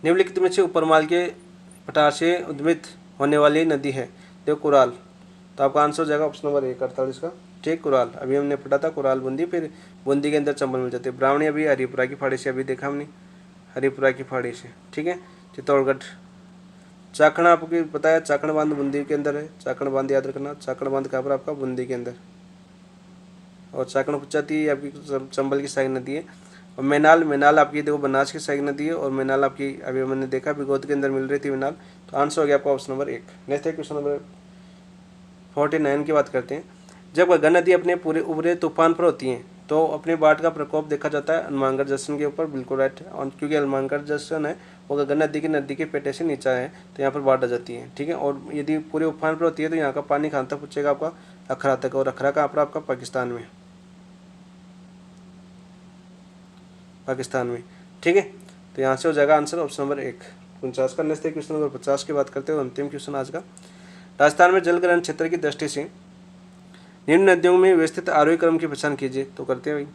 S1: निम्नलिखित में से उपरमाल के पठार से उद्भित होने वाली नदी है, देखो कुराल। तो आपका आंसर हो जाएगा ऑप्शन नंबर 1 48 का, ठीक, कुराल। अभी हमने पढ़ा था कुराल बूंदी, फिर बूंदी के अंदर चंबल मिल जाते हैं। ब्राह्मणी अभी हरिपुरा की फाड़ी से अभी देखा हमने, हरिपुरा की फाड़ी से, ठीक है। चित्तौड़गढ़, चाकणा आपको पता है, चाकण बांध बूंदी के अंदर है, चाकण बांध याद रखना, चाकण बांध कहाँ पर आपका बूंदी के अंदर। और चाकण पुचाती आपकी चंबल की सहायक नदी है। और मैनाल, मैनाल आपकी देखो बनास की सहायक नदी है, और मैनाल आपकी अभी मैंने देखा बिगोद के अंदर मिल रही थी मैनाल। तो आंसर हो गया आपका ऑप्शन नंबर 1। नेक्स्ट है क्वेश्चन नंबर 49 की बात करते हैं। जब गंगा नदी अपने पूरे उभरे तूफान पर होती है तो अपने बाढ़ का प्रकोप देखा जाता है हनुमानगढ़ जंक्शन के ऊपर, बिल्कुल राइट। और क्योंकि हनुमानगढ़ जंक्शन है वो गंगा नदी के पेटे से नीचा है, तो यहाँ पर बाढ़ आ जाती है, ठीक है। और यदि पूरे उफान पर होती है तो यहाँ का पानी कहाँ तक पहुँचेगा, आपका अखरा तक, और अखरा कहाँ पर आपका पाकिस्तान में, पाकिस्तान में, ठीक है। तो यहाँ से हो जाएगा आंसर ऑप्शन नंबर 1 49 का। नेक्स्ट क्वेश्चन नंबर 50 की बात करते हैं, अंतिम क्वेश्चन आज का। राजस्थान में जल ग्रहण क्षेत्र की दृष्टि से निम्न नदियों में व्यवस्थित आरोही क्रम की पहचान कीजिए। तो करते हैं भाई,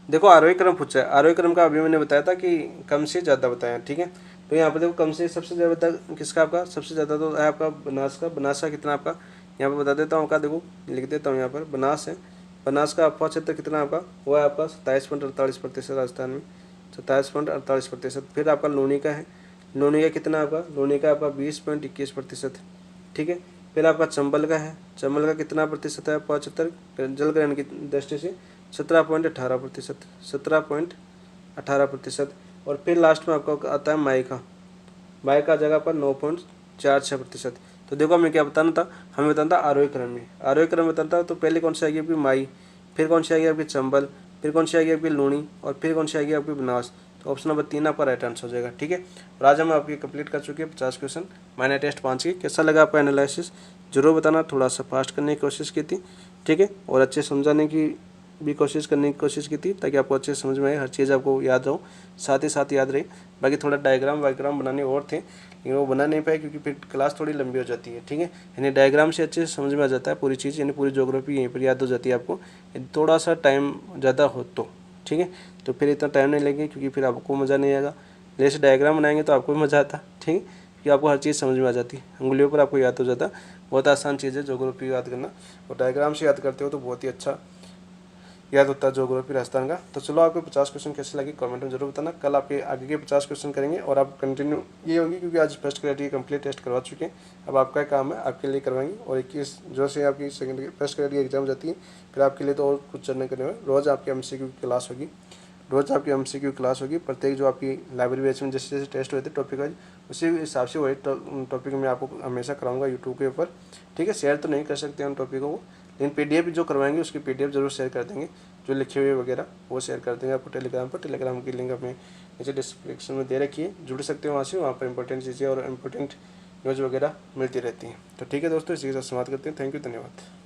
S1: देखो आरोही क्रम पूछा है, आरोही क्रम का अभी मैंने बताया था कि कम से ज़्यादा बताया, ठीक है। तो यहाँ पर देखो कम से सबसे ज़्यादा किसका, आपका सबसे ज़्यादा तो है आपका बनास का। बनास का कितना आपका, यहाँ पर बता देता हूँ, आपका देखो लिख देता हूँ, यहाँ पर बनास है, बनास का अफवाह क्षेत्र कितना आपका, वो है आपका 27.48% राजस्थान में, 27.48%। फिर आपका लूनी का है, लूनी का कितना आपका, लूनी का आपका 20.21%, ठीक है। फिर आपका चंबल का है, चंबल का कितना प्रतिशत है, 75, जल ग्रहण की दृष्टि से 17.18%, 17.18%। और फिर लास्ट में आपका आता है माई का, माई का जगह पर 9.46%। तो देखो हमें क्या बताना था, हमें बताना था आरोही क्रम में, आरोही क्रम बताना था। तो पहले कौन सी आएगी आपकी माई, फिर कौन सी आएगी आपकी चंबल, फिर कौन सी आएगी आपकी लूणी, और फिर कौन सी आएगी आपकी बनास। तो ऑप्शन नंबर 3 आपका राइट आंसर हो जाएगा, ठीक है। और आज हम आपकी कंप्लीट कर चुके हैं 50 क्वेश्चन माइनर टेस्ट 5 की। कैसा लगा आपका एनालिसिस जरूर बताना, थोड़ा सा फास्ट करने की कोशिश की थी, ठीक है, और अच्छे समझाने की भी करने की कोशिश की थी, ताकि आपको अच्छे समझ में आए, हर चीज़ आपको याद हो, साथ ही साथ याद रहे। बाकी थोड़ा डायग्राम वायग्राम बनाने और थे, लेकिन वो बना नहीं पाए क्योंकि फिर क्लास थोड़ी लंबी हो जाती है, ठीक है। यानी डायग्राम से अच्छे से समझ में आ जाता है पूरी चीज़, यानी पूरी ज्योग्राफी यहीं पर याद हो जाती है आपको, थोड़ा सा टाइम ज़्यादा हो तो, ठीक है। तो फिर इतना टाइम नहीं लगेगा क्योंकि फिर आपको मज़ा नहीं आएगा। जैसे डायग्राम बनाएंगे तो आपको भी मज़ा आता, ठीक है, क्योंकि आपको हर चीज़ समझ में आ जाती है, उंगलियों पर आपको याद हो जाता। बहुत आसान चीज़ है ज्योग्राफी याद करना, और डायग्राम से याद करते हो तो बहुत ही अच्छा याद होता है ज्योग्राफी राजस्थान का। तो चलो आपको 50 क्वेश्चन कैसे लगे कमेंट में जरूर बताना। कल आपके आगे के 50 क्वेश्चन करेंगे और आप कंटिन्यू ये होंगी, क्योंकि आज फर्स्ट क्रेडिट कंप्लीट टेस्ट करवा चुके हैं, अब आपका काम है आपके लिए करवाएंगे। और 21 जो से आपकी सेकेंड फर्स्ट क्रेडिट एग्जाम जाती है, फिर आपके लिए तो और कुछ चलने करने में रोज़ आपकी MCQ की क्लास होगी, रोज़ आपकी MCQ क्लास होगी। प्रत्येक जो आपकी लाइब्रेरी बैच में जैसे जैसे टेस्ट हुए थे टॉपिक वाइज, उसी हिसाब से वही टॉपिक मैं आपको हमेशा कराऊंगा यूट्यूब के ऊपर, ठीक है। शेयर तो नहीं कर सकते उन टॉपिकों को, लेकिन PDF जो करवाएंगे उसकी PDF जरूर शेयर कर देंगे, जो लिखे हुए वगैरह वो शेयर कर देंगे आपको टेलीग्राम पर। टेलीग्राम की लिंक अपने नीचे डिस्क्रिप्शन में दे रखी है, जुड़ सकते हो वहाँ पर इंपॉर्टेंट चीज़ें और इंपॉर्टेंट न्यूज़ वगैरह मिलती रहती हैं। तो ठीक है दोस्तों, इसी के साथ समाप्त करते हैं। थैंक यू, धन्यवाद।